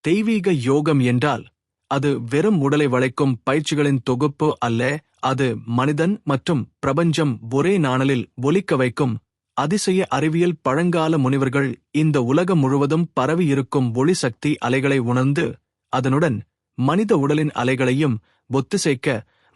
தெய்வீக யோகம் என்றால் அது வெறும் உடலை வளைக்கும் பயிற்சிகளின் தொகுப்பு அல்ல, அது மனிதன் மற்றும் பிரபஞ்சம் ஒரே நாணலில் ஒலிக்க வைக்கும் அதிசய அறிவியல். பழங்கால முனிவர்கள் இந்த உலகம் முழுவதும் பரவியிருக்கும் ஒளி சக்தி அலைகளை உணர்ந்து அதனுடன் மனித உடலின் அலைகளையும் ஒத்திசைக்க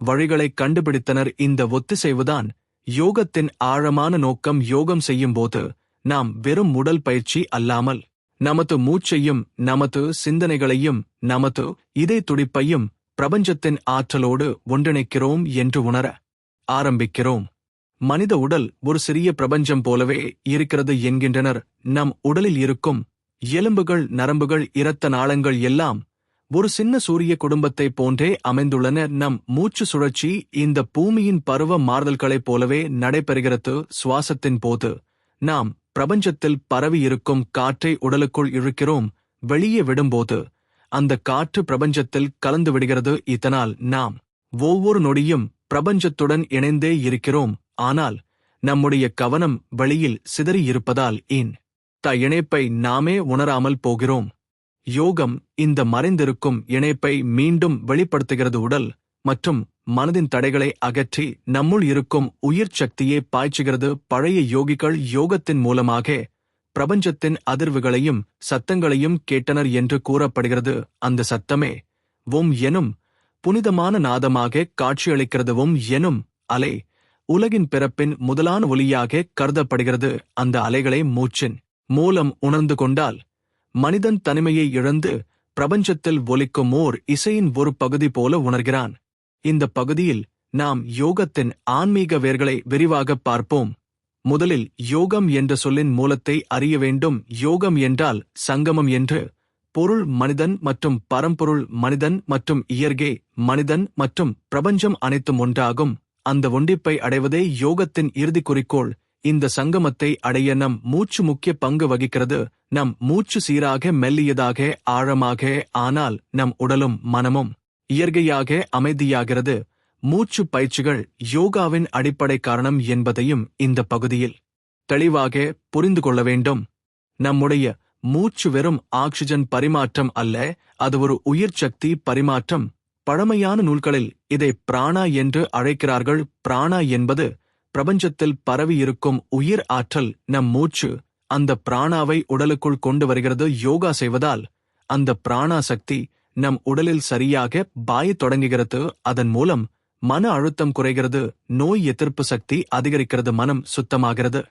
வழிகளை கண்டுபிடித்தனர். இந்த ஒத்திசைவுதான் யோகத்தின் ஆழமான நோக்கம். யோகம் செய்யும்போது நாம் வெறும் உடல் பயிற்சி அல்லாமல் நமது மூச்சையும் நமது சிந்தனைகளையும் நமது இதய துடிப்பையும் பிரபஞ்சத்தின் ஆற்றலோடு ஒன்றிணைக்கிறோம் என்று உணர ஆரம்பிக்கிறோம். மனித உடல் ஒரு சிறிய பிரபஞ்சம் போலவே இருக்கிறது என்கின்றனர். நம் உடலில் இருக்கும் எலும்புகள், நரம்புகள், இரத்த நாளங்கள் எல்லாம் ஒரு சின்ன சூரிய குடும்பத்தைப் போன்றே அமைந்துள்ளன. நம் மூச்சு சுழற்சி இந்த பூமியின் பருவ மாறுதல்களைப் போலவே நடைபெறுகிறது. சுவாசத்தின் போது நாம் பிரபஞ்சத்தில் பரவி இருக்கும் காற்றை உடலுக்குள் இழுக்கிறோம். வெளியே விடும்போது அந்த காற்று பிரபஞ்சத்தில் கலந்து விடுகிறது. இதனால் நாம் ஒவ்வொரு நொடியும் பிரபஞ்சத்துடன் இணைந்தே இருக்கிறோம். ஆனால் நம்முடைய கவனம் வெளியில் சிதறியிருப்பதால் இந்த இணைப்பை நாமே உணராமல் போகிறோம். யோகம் இந்த மறைந்திருக்கும் இணைப்பை மீண்டும் வெளிப்படுத்துகிறது. உடல் மற்றும் மனதின் தடைகளை அகற்றி நம்முள் இருக்கும் உயிர் சக்தியை பாய்ச்சுகிறது. பழைய யோகிகள் யோகத்தின் மூலமாக பிரபஞ்சத்தின் அதிர்வுகளையும் சத்தங்களையும் கேட்டனர் என்று கூறப்படுகிறது. அந்த சத்தமே ஓம் எனும் புனிதமான நாதமாக காட்சியளிக்கிறது. ஓம் எனும் அலை உலகின் பிறப்பின் முதலான ஒலியாக கருதப்படுகிறது. அந்த அலைகளை மூச்சின் மூலம் உணர்ந்து கொண்டால் மனிதன் தனிமையை இழந்து பிரபஞ்சத்தில் ஒலிக்கும் ஓர் இசையின் ஒரு பகுதி போல உணர்கிறான். இந்த பகுதியில் நாம் யோகத்தின் ஆன்மீக வேர்களை விரிவாக பார்ப்போம். முதலில் யோகம் என்ற சொல்லின் மூலத்தை அறிய வேண்டும். யோகம் என்றால் சங்கமம் என்று பொருள். மனிதன் மற்றும் பரம்பொருள், மனிதன் மற்றும் இயற்கை, மனிதன் மற்றும் பிரபஞ்சம் அனைத்தும் ஒன்றாகும். அந்த ஒன்றிப்பை அடைவதே யோகத்தின் இறுதி குறிக்கோள். இந்த சங்கமத்தை அடைய நம் மூச்சு முக்கிய பங்கு வகிக்கிறது. நம் மூச்சு சீராக, மெல்லியதாக, ஆழமாக ஆனால் நம் உடலும் மனமும் இயற்கையாக அமைதியாகிறது. மூச்சு பயிற்சிகள் யோகாவின் அடிப்படை காரணம் என்பதையும் இந்த பகுதியில் தெளிவாக புரிந்து கொள்ள வேண்டும். நம்முடைய மூச்சு வெறும் ஆக்சிஜன் பரிமாற்றம் அல்ல, அது ஒரு உயிர் சக்தி பரிமாற்றம். பழமையான நூல்களில் இதை பிராணா என்று அழைக்கிறார்கள். பிராணா என்பது பிரபஞ்சத்தில் பரவியிருக்கும் உயிர் ஆற்றல். நம் மூச்சு அந்த பிராணாவை உடலுக்குள் கொண்டு வருகிறது. யோகா செய்வதால் அந்த பிராணா சக்தி நம் உடலில் சரியாக பாயத் தொடங்குகிறது. அதன் மூலம் மன அழுத்தம் குறைகிறது, நோய் எதிர்ப்பு சக்தி அதிகரிக்கிறது, மனம் சுத்தமாகிறது.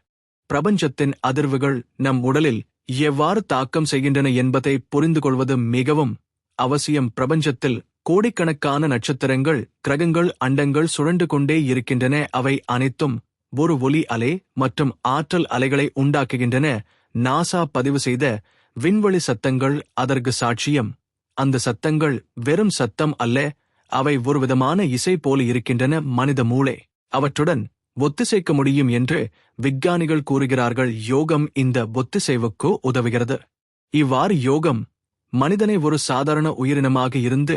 பிரபஞ்சத்தின் அதிர்வுகள் நம் உடலில் எவ்வாறு தாக்கம் செய்கின்றன என்பதை புரிந்து கொள்வது மிகவும் அவசியம். பிரபஞ்சத்தில் கோடிக்கணக்கான நட்சத்திரங்கள், கிரகங்கள், அண்டங்கள் சுழன்று கொண்டே இருக்கின்றன. அவை அனைத்தும் ஒரு ஒலி அலை மற்றும் ஆற்றல் அலைகளை உண்டாக்குகின்றன. நாசா பதிவு செய்த விண்வெளி சத்தங்கள் அதற்கு சாட்சியம். அந்த சத்தங்கள் வெறும் சத்தம் அல்ல, அவை ஒருவிதமான இசை போல இருக்கின்றன. மனித மூளை அவற்றுடன் ஒத்திசைக்க முடியும் என்று விஞ்ஞானிகள் கூறுகிறார்கள். யோகம் இந்த ஒத்திசைவுக்கு உதவுகிறது. இவ்வாறு யோகம் மனிதனை ஒரு சாதாரண உயிரினமாக இருந்து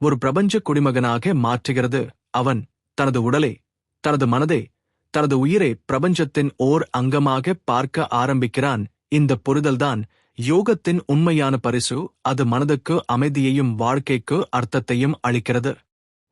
ஒரு பிரபஞ்ச குடிமகனாக மாற்றுகிறது. அவன் தனது உடலை, தனது மனதை, தனது உயிரை பிரபஞ்சத்தின் ஓர் அங்கமாக பார்க்க ஆரம்பிக்கிறான். இந்த புரிதல்தான் யோகத்தின் உண்மையான பரிசு. அது மனதுக்கு அமைதியையும் வாழ்க்கைக்கு அர்த்தத்தையும் அளிக்கிறது.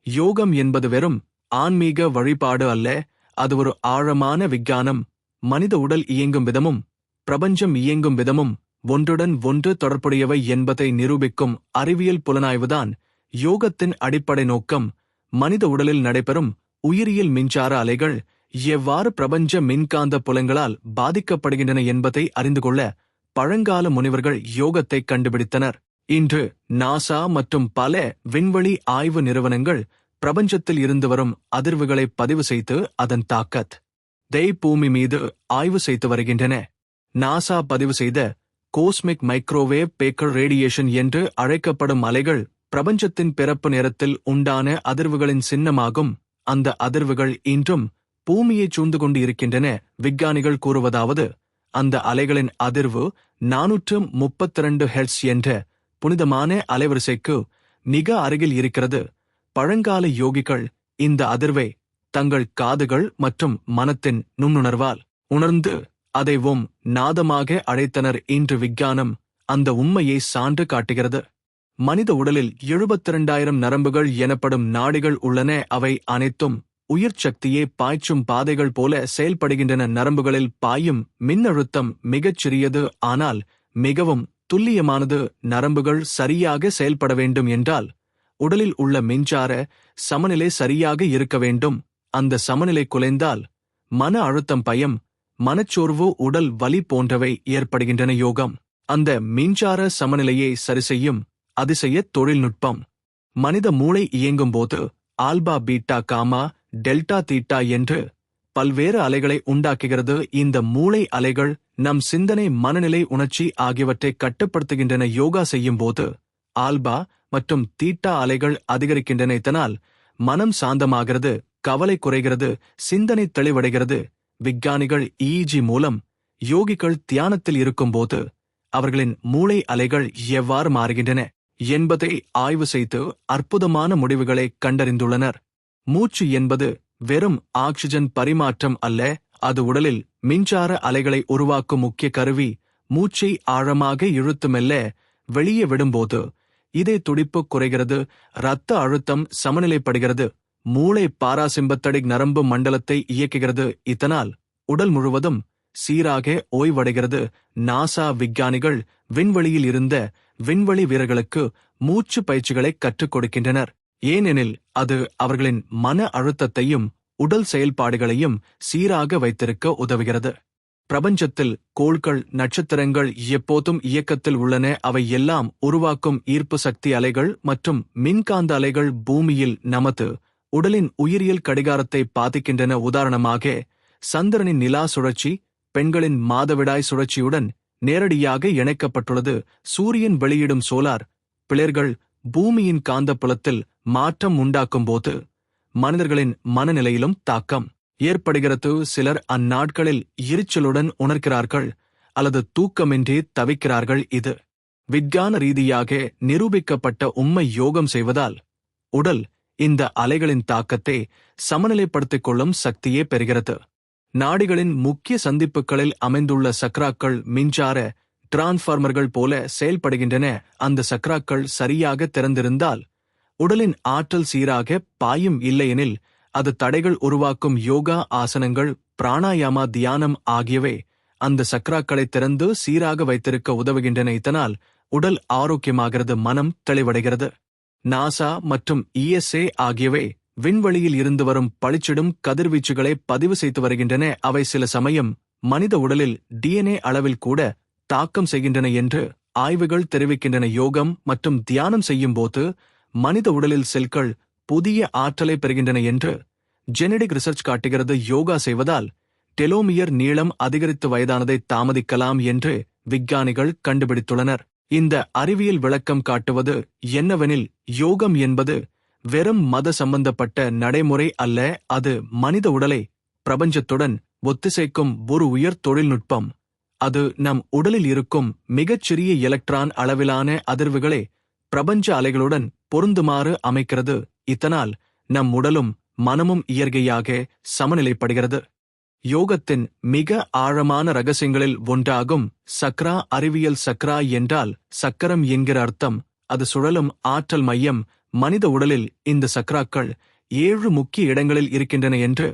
யோகம் என்பது வெறும் ஆன்மீக வழிபாடு அல்ல, அது ஒரு ஆழமான விஞ்ஞானம். மனித உடல் இயங்கும் விதமும் பிரபஞ்சம் இயங்கும் விதமும் ஒன்றுடன் ஒன்று தொடர்புடையவை என்பதை நிரூபிக்கும் அறிவியல் புலனாய்வுதான் யோகத்தின் அடிப்படை நோக்கம். மனித உடலில் நடைபெறும் உயிரியல் மின்சார அலைகள் எவ்வாறு பிரபஞ்ச மின்காந்த புலங்களால் பாதிக்கப்படுகின்றன என்பதை அறிந்து கொள்ள பழங்கால முனிவர்கள் யோகத்தை கண்டுபிடித்தனர். இன்று நாசா மற்றும் பல விண்வெளி ஆய்வு நிறுவனங்கள் பிரபஞ்சத்தில் இருந்து வரும் அதிர்வுகளை பதிவு செய்து அதன் தாக்கத்தை பூமி மீது ஆய்வு செய்து வருகின்றன. நாசா பதிவு செய்த கோஸ்மிக் மைக்ரோவேவ் பேக்கர் ரேடியேஷன் என்று அழைக்கப்படும் அலைகள் பிரபஞ்சத்தின் பிறப்பு நேரத்தில் உண்டான அதிர்வுகளின் சின்னமாகும். அந்த அதிர்வுகள் இன்றும் பூமியை சூழ்ந்து கொண்டு இருக்கின்றன. விஞ்ஞானிகள் கூறுவதாவது, அந்த அலைகளின் அதிர்வு 432 ஹெர்ட்ஸ் என்ற புனிதமான அலைவரிசைக்கு மிக அருகில் இருக்கிறது. பழங்கால யோகிகள் இந்த அதிர்வை தங்கள் காதுகள் மற்றும் மனத்தின் நுண்ணுணர்வால் உணர்ந்து அதை ஓம் நாதமாக அழைத்தனர். இன்று விஞ்ஞானம் அந்த உண்மையை சான்று காட்டுகிறது. மனித உடலில் 72,000 நரம்புகள் எனப்படும் நாடிகள் உள்ளன. அவை அனைத்தும் உயிர் சக்தியே பாய்ச்சும் பாதைகள் போல செயல்படுகின்றன. நரம்புகளில் பாயும் மின்னழுத்தம் மிகச் சிறியது, ஆனால் மிகவும் துல்லியமானது. நரம்புகள் சரியாக செயல்பட வேண்டும் என்றால் உடலில் உள்ள மின்சார சமநிலை சரியாக இருக்க வேண்டும். அந்த சமநிலை குலைந்தால் மன அழுத்தம், பயம், மனச்சோர்வு, உடல் வலி போன்றவை ஏற்படுகின்றன. யோகம் அந்த மின்சார சமநிலையை சரிசெய்யும் அதிசய தொழில்நுட்பம். மனித மூளை இயங்கும்போது alpha, beta, gamma, delta, theta என்று பல்வேறு அலைகளை உண்டாக்குகிறது. இந்த மூளை அலைகள் நம் சிந்தனை, மனநிலை, உணர்ச்சி ஆகியவற்றை கட்டுப்படுத்துகின்றன. யோகா செய்யும்போது ஆல்பா மற்றும் தீட்டா அலைகள் அதிகரிக்கின்றன. இதனால் மனம் சாந்தமாகிறது, கவலை குறைகிறது, சிந்தனை தெளிவடைகிறது. விஞ்ஞானிகள் EEG மூலம் யோகிகள் தியானத்தில் இருக்கும்போது அவர்களின் மூளை அலைகள் எவ்வாறு மாறுகின்றன என்பதை ஆய்வு செய்து அற்புதமான முடிவுகளை கண்டறிந்துள்ளனர். மூச்சு என்பது வெறும் ஆக்சிஜன் பரிமாற்றம் அல்ல, அது உடலில் மின்சார அலைகளை உருவாக்கும் முக்கிய கருவி. மூச்சை ஆழமாக இழுத்து மெல்ல வெளியே விடும்போது இதய துடிப்பு குறைகிறது, இரத்த அழுத்தம் சமநிலைப்படுகிறது, மூளை பாராசிம்பத்தடிக் நரம்பு மண்டலத்தை இயக்குகிறது. இதனால் உடல் முழுவதும் சீராக ஓய்வடைகிறது. நாசா விஞ்ஞானிகள் விண்வெளியில் இருந்த விண்வெளி வீரர்களுக்கு மூச்சு பயிற்சிகளை கற்றுக் கொடுக்கின்றனர். ஏனெனில் அது அவர்களின் மன அழுத்தத்தையும் உடல் செயல்பாடுகளையும் சீராக வைத்திருக்க உதவுகிறது. பிரபஞ்சத்தில் கோள்கள், நட்சத்திரங்கள் எப்போதும் இயக்கத்தில் உள்ளன. அவை எல்லாம் உருவாக்கும் ஈர்ப்பு சக்தி அலைகள் மற்றும் மின்காந்த அலைகள் பூமியில் நமது உடலின் உயிரியல் கடிகாரத்தை பாதிக்கின்றன. உதாரணமாக, சந்திரனின் நிலா சுழற்சி பெண்களின் மாதவிடாய் சுழற்சியுடன் நேரடியாக இணைக்கப்பட்டுள்ளது. சூரியன் வெளியிடும் சோலார் பிளர்கள் பூமியின் காந்தப்புலத்தில் மாற்றம் உண்டாக்கும்போது மனிதர்களின் மனநிலையிலும் தாக்கம் ஏற்படுகிறது. சிலர் அந்நாட்களில் எரிச்சலுடன் உணர்கிறார்கள் அல்லது தூக்கமின்றி தவிக்கிறார்கள். இது விஞ்ஞான ரீதியாக நிரூபிக்கப்பட்ட உண்மை. யோகம் செய்வதால் உடல் இந்த அலைகளின் தாக்கத்தை சமநிலைப்படுத்திக் கொள்ளும் சக்தியே பெறுகிறது. நாடிகளின் முக்கிய சந்திப்புகளில் அமைந்துள்ள சக்ராக்கள் மின்சார டிரான்ஸ்ஃபார்மர்கள் போல செயல்படுகின்றன. அந்த சக்ராக்கள் சரியாக திறந்திருந்தால் உடலின் ஆற்றல் சீராக பாயும். இல்லையெனில் அது தடைகள் உருவாக்கும். யோகா, ஆசனங்கள், பிராணாயாமா, தியானம் ஆகியவை அந்த சக்ராக்களை திறந்து சீராக வைத்திருக்க உதவுகின்றன. இதனால் உடல் ஆரோக்கியமாகிறது, மனம் தெளிவடைகிறது. நாசா மற்றும் ESA ஆகியவை விண்வெளியில் இருந்து வரும் பளிச்சிடும் கதிர்வீச்சுகளை பதிவு செய்து வருகின்றன. அவை சில சமயம் மனித உடலில் DNA அளவில் கூட தாக்கம் செய்கின்றன என்று ஆய்வுகள் தெரிவிக்கின்றன. யோகம் மற்றும் தியானம் செய்யும்போது மனித உடலில் செல்கள் புதிய ஆற்றலை பெறுகின்றன என்று ஜெனடிக் ரிசர்ச் காட்டுகிறது. யோகா செய்வதால் டெலோமியர் நீளம் அதிகரித்து வயதானதை தாமதிக்கலாம் என்று விஞ்ஞானிகள் கண்டுபிடித்துள்ளனர். இந்த அறிவியல் விளக்கம் காட்டுவது என்னவெனில், யோகம் என்பது வெறும் மத சம்பந்தப்பட்ட நடைமுறை அல்ல, அது மனித உடலை பிரபஞ்சத்துடன் ஒத்திசைக்கும் ஒரு உயர் தொழில்நுட்பம். அது நம் உடலில் இருக்கும் மிகச்சிறிய எலக்ட்ரான் அளவிலான அதிர்வுகளை பிரபஞ்ச அலைகளுடன் பொருந்துமாறு அமைக்கிறது. இதனால் நம் உடலும் மனமும் இயற்கையாக சமநிலைப்படுகிறது. யோகத்தின் மிக ஆழமான ரகசியங்களில் ஒன்றாகும் சக்ரா அறிவியல். சக்ரா என்றால் சக்கரம் என்கிற அர்த்தம். அது சுழலும் ஆற்றல் மையம். மனித உடலில் இந்த சக்ராக்கள் 7 முக்கிய இடங்களில் இருக்கின்றன என்று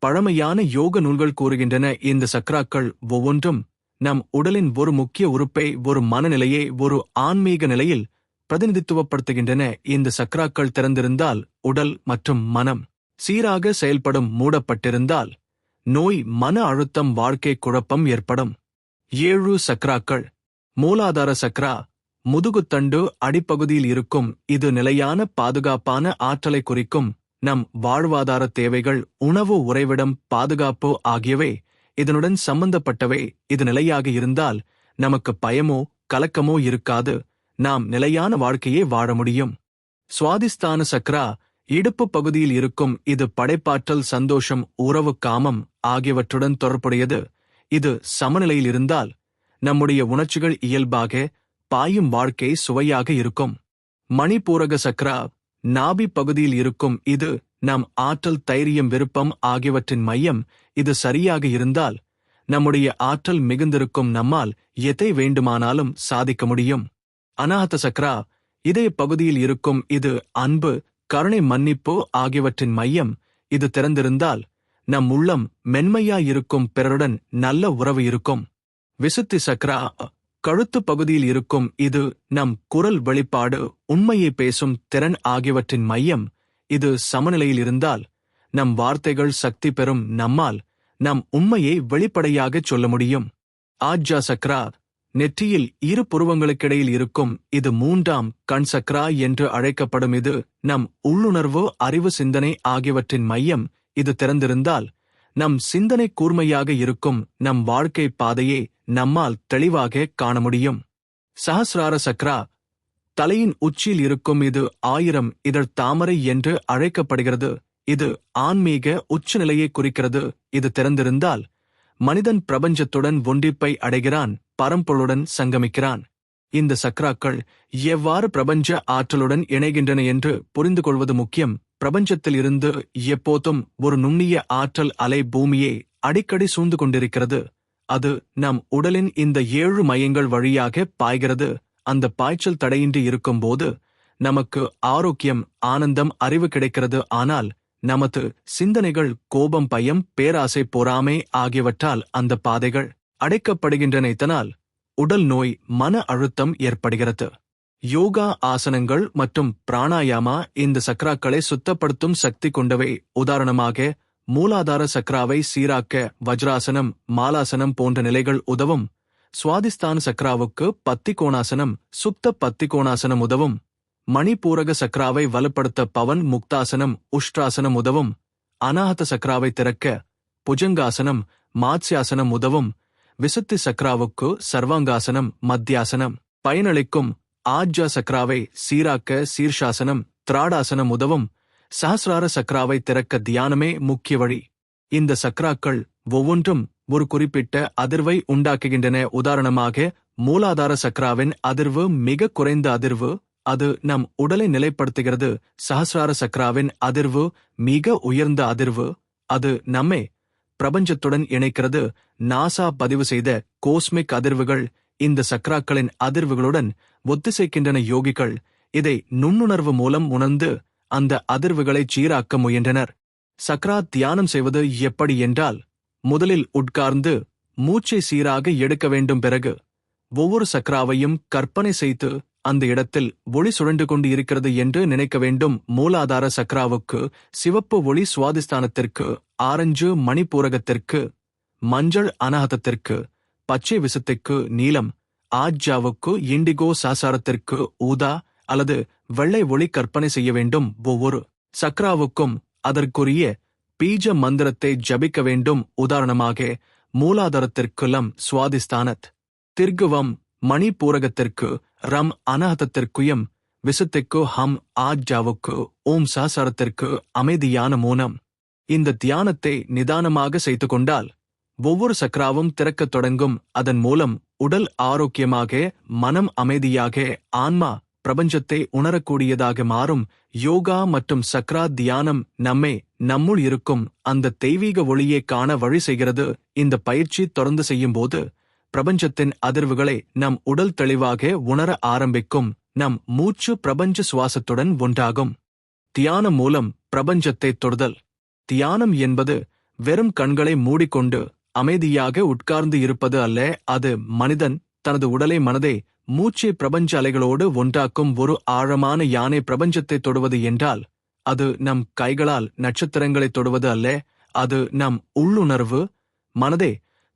பழமையான யோக நூல்கள் கூறுகின்றன. இந்த சக்ராக்கள் ஒவ்வொன்றும் நம் உடலின் ஒரு முக்கிய உறுப்பை, ஒரு மனநிலையை, ஒரு ஆன்மீக நிலையில் பிரதிநிதித்துவப்படுத்துகின்றன. இந்த சக்ராக்கள் திறந்திருந்தால் உடல் மற்றும் மனம் சீராக செயல்படும். மூடப்பட்டிருந்தால் நோய், மன அழுத்தம், வாழ்க்கை குழப்பம் ஏற்படும். 7 சக்ராக்கள். மூலாதார சக்ரா முதுகுத்தண்டு அடிப்பகுதியில் இருக்கும். இது நிலையான பாதுகாப்பான ஆற்றலை குறிக்கும். நம் வாழ்வாதார தேவைகள், உணவு, உறைவிடம், பாதுகாப்பு ஆகியவை இதனுடன் சம்பந்தப்பட்டவை. இது நிலையாக இருந்தால் நமக்கு பயமோ கலக்கமோ இருக்காது. நாம் நிலையான வாழ்க்கையே வாழ முடியும். சுவாதிஸ்தான சக்ரா இடுப்பு பகுதியில் இருக்கும். இது படைப்பாற்றல், சந்தோஷம், உறவு, காமம் ஆகியவற்றுடன் தொடர்புடையது. இது சமநிலையில் இருந்தால் நம்முடைய உணர்ச்சிகள் இயல்பாக பாயும், வாழ்க்கை சுவையாக இருக்கும். மணிபூரக சக்ரா நாபி பகுதியில் இருக்கும். இது நம் ஆற்றல், தைரியம், விருப்பம் ஆகியவற்றின் மையம். இது சரியாக இருந்தால் நம்முடைய ஆற்றல் மிகுந்திருக்கும். நம்மால் எதை வேண்டுமானாலும் சாதிக்க முடியும். அநாஹத சக்ரா இதய பகுதியில் இருக்கும் இது அன்பு, கருணை, மன்னிப்பு ஆகியவற்றின் மையம். இது திறந்திருந்தால் நம் உள்ளம் மென்மையாயிருக்கும், பிறருடன் நல்ல உறவு இருக்கும். விசுத்தி சக்ரா கழுத்து பகுதியில் இருக்கும் இது நம் குரல் வெளிப்பாடு, உண்மையை பேசும் திறன் ஆகியவற்றின் மையம். இது சமநிலையில் இருந்தால் நம் வார்த்தைகள் சக்தி பெறும், நம்மால் நம் உண்மையை வெளிப்படையாகச் சொல்ல முடியும். ஆஜ்ஜா சக்ரா நெற்றியில் இரு புருவங்களுக்கிடையில் இருக்கும் இது மூன்றாம் கண் சக்ரா என்று அழைக்கப்படும். இது நம் உள்ளுணர்வு, அறிவு, சிந்தனை ஆகியவற்றின் மையம். இது திறந்திருந்தால் நம் சிந்தனை கூர்மையாக இருக்கும், நம் வாழ்க்கை பாதையை நம்மால் தெளிவாக காண முடியும். சஹஸ்ரார சக்ரா தலையின் உச்சியில் இருக்கும் இது 1000 இதழ் தாமரை என்று அழைக்கப்படுகிறது. இது ஆன்மீக உச்சநிலையை குறிக்கிறது. இது திறந்திருந்தால் மனிதன் பிரபஞ்சத்துடன் ஒன்றிப்பை அடைகிறான், பரம்பொருளுடன் சங்கமிக்கிறான். இந்த சக்ராக்கள் எவ்வாறு பிரபஞ்ச ஆற்றலுடன் இணைகின்றன என்று புரிந்து கொள்வது முக்கியம். பிரபஞ்சத்தில் இருந்து எப்போதும் ஒரு நுண்ணிய ஆற்றல் அலை பூமியை அடிக்கடி சூழ்ந்து கொண்டிருக்கிறது. அது நம் உடலின் இந்த 7 மையங்கள் வழியாக பாய்கிறது. அந்த பாய்ச்சல் தடையின்றி இருக்கும்போது நமக்கு ஆரோக்கியம், ஆனந்தம், அறிவு கிடைக்கிறது. ஆனால் நமது சிந்தனைகள் கோபம், பயம், பேராசை, பொறாமை ஆகியவற்றால் அந்த பாதைகள் அடைக்கப்படுகின்றன. இதனால் உடல் நோய், மன அழுத்தம் ஏற்படுகிறது. யோகா ஆசனங்கள் மற்றும் பிராணாயாமா இந்த சக்ராக்களை சுத்தப்படுத்தும் சக்தி கொண்டவை. உதாரணமாக மூலாதார சக்ராவை சீராக்க வஜ்ராசனம், மாலாசனம் போன்ற நிலைகள் உதவும். சுவாதிஸ்தான சக்ராவுக்கு பத்திகோணாசனம், சுப்த பத்திகோணாசனம் உதவும். மணிப்பூரக சக்ராவை வலுப்படுத்த பவன் முக்தாசனம், உஷ்ட்ராசனம் உதவும். அநாஹத சக்ராவை திறக்க புஜங்காசனம், மாத்ஸ்யாசனம் உதவும். விசுத்தி சக்ராவுக்கு சர்வாங்காசனம், மத்தியாசனம் பயனளிக்கும். ஆஜ்ஜா சக்ராவை சீராக்க சீர்ஷாசனம், திராடாசனம் உதவும். சஹஸ்ரார சக்ராவை திறக்க தியானமே முக்கிய வழி. இந்த சக்ராக்கள் ஒவ்வொன்றும் ஒரு குறிப்பிட்ட அதிர்வை உண்டாக்குகின்றன. உதாரணமாக மூலாதார சக்ராவின் அதிர்வு மிக குறைந்த அதிர்வு, அது நம் உடலை நிலைப்படுத்துகிறது. சஹஸ்ரார சக்ராவின் அதிர்வு மிக உயர்ந்த அதிர்வு, அது நம்மை பிரபஞ்சத்துடன் இணைக்கிறது. நாசா பதிவு செய்த கோஸ்மிக் அதிர்வுகள் இந்த சக்ராக்களின் அதிர்வுகளுடன் ஒத்திசைக்கின்றன. யோகிகள் இதை நுண்ணுணர்வு மூலம் உணர்ந்து அந்த அதிர்வுகளை சீராக்க முயன்றனர். சக்ரா தியானம் செய்வது எப்படி என்றால், முதலில் உட்கார்ந்து மூச்சை சீராக எடுக்க வேண்டும். பிறகு ஒவ்வொரு சக்ராவையும் கற்பனை செய்து அந்த இடத்தில் ஒளி சுழன்று கொண்டு இருக்கிறது என்று நினைக்க வேண்டும். மூலாதார சக்ராவுக்கு சிவப்பு ஒளி, சுவாதிஸ்தானத்திற்கு ஆரஞ்சு, மணிப்பூரகத்திற்கு மஞ்சள், அநாஹதத்திற்கு பச்சை, விசுத்திக்கு நீலம், ஆஜ்ஜாவுக்கு இண்டிகோ, சாசாரத்திற்கு ஊதா அல்லது வெள்ளை ஒளி கற்பனை செய்ய வேண்டும். ஒவ்வொரு சக்ராவுக்கும் அதற்குரிய பீஜ மந்திரத்தை ஜபிக்க வேண்டும். உதாரணமாக மூலாதாரத்திற்கு லம், சுவாதிஸ்தானத் திர்குவம், மணிப்பூரகத்திற்கு ரம், அநாஹதத்திற்கு விசுத்திக்கு ஹம், ஆஜ்ஜாவுக்கு ஓம், சாசாரத்திற்கு அமைதியான மௌனம். இந்த தியானத்தை நிதானமாக செய்து கொண்டால் ஒவ்வொரு சக்ராவும் திறக்கத் தொடங்கும். அதன் மூலம் உடல் ஆரோக்கியமாக, மனம் அமைதியாக, ஆன்மா பிரபஞ்சத்தை உணரக்கூடியதாக மாறும். யோகா மற்றும் சக்ரா தியானம் நம்மை நம்முள் இருக்கும் அந்த தெய்வீக ஒளியை காண வழி செய்கிறது. இந்த பயிற்சி தொடர்ந்து செய்யும்போது பிரபஞ்சத்தின் அதிர்வுகளை நம் உடல் தெளிவாக உணர ஆரம்பிக்கும். நம் மூச்சு பிரபஞ்ச சுவாசத்துடன் ஒன்றாகும். தியானம் மூலம் பிரபஞ்சத்தை தொடுதல். தியானம் என்பது வெறும் கண்களை மூடிக்கொண்டு அமைதியாக உட்கார்ந்து இருப்பது அல்ல. அது மனிதன் தனது உடலை, மனதை, மூச்சை பிரபஞ்ச அலைகளோடு ஒன்றாக்கும் ஒரு ஆழமான யானை. பிரபஞ்சத்தை தொடுவது என்றால் அது நம் கைகளால் நட்சத்திரங்களை தொடுவது அல்ல. அது நம் உள்ளுணர்வு, மனதை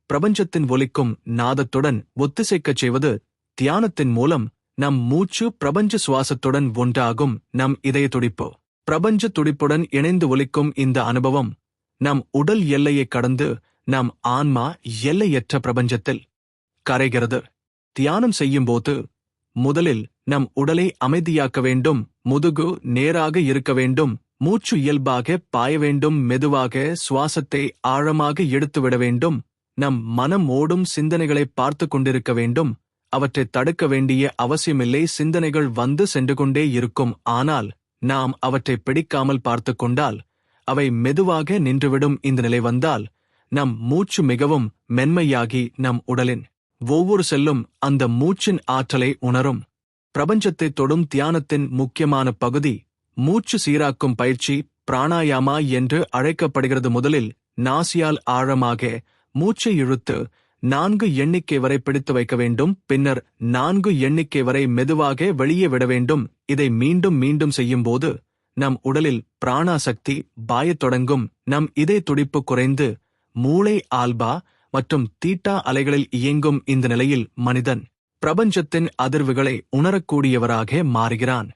பிரபஞ்சத்தின் ஒலிக்கும் நாதத்துடன் ஒத்திசைக்கச் செய்வது. தியானத்தின் மூலம் நம் மூச்சு பிரபஞ்ச சுவாசத்துடன் ஒன்றாகும். நம் இதய துடிப்பு பிரபஞ்ச துடிப்புடன் இணைந்து ஒலிக்கும். இந்த அனுபவம் நம் உடல் எல்லையை கடந்து நம் ஆன்மா எல்லையற்ற பிரபஞ்சத்தில் கரைகிறது. தியானம் செய்யும்போது முதலில் நம் உடலை அமைதியாக்க வேண்டும். முதுகு நேராக இருக்க வேண்டும். மூச்சு இயல்பாக பாய வேண்டும். மெதுவாக சுவாசத்தை ஆழமாக எடுத்துவிட வேண்டும். நம் மனம் ஓடும் சிந்தனைகளை பார்த்து கொண்டிருக்க வேண்டும். அவற்றை தடுக்க வேண்டிய அவசியமில்லை. சிந்தனைகள் வந்து சென்று கொண்டே இருக்கும். ஆனால் நாம் அவற்றை பிடிக்காமல் பார்த்து கொண்டால் அவை மெதுவாக நின்றுவிடும். இந்த நிலை வந்தால் நம் மூச்சு மிகவும் மென்மையாகி நம் உடலின் ஒவ்வொரு செல்லும் அந்த மூச்சின் ஆற்றலை உணரும். பிரபஞ்சத்தை தொடும் தியானத்தின் முக்கியமான பகுதி மூச்சு சீராக்கும் பயிற்சி பிராணாயாமா என்று அழைக்கப்படுகிறது. முதலில் நாசியால் ஆழமாக மூச்சை இழுத்து 4 எண்ணிக்கை வரை பிடித்து வைக்க வேண்டும். பின்னர் 4 எண்ணிக்கை வரை மெதுவாக வெளியே விட வேண்டும். இதை மீண்டும் மீண்டும் செய்யும்போது நம் உடலில் பிராணா சக்தி பாயத் தொடங்கும். நம் இதய துடிப்பு குறைந்து மூளை ஆல்பா மற்றும் தீட்டா அலைகளில் இயங்கும். இந்த நிலையில் மனிதன் பிரபஞ்சத்தின் அதிர்வுகளை உணரக்கூடியவராக மாறுகிறான்.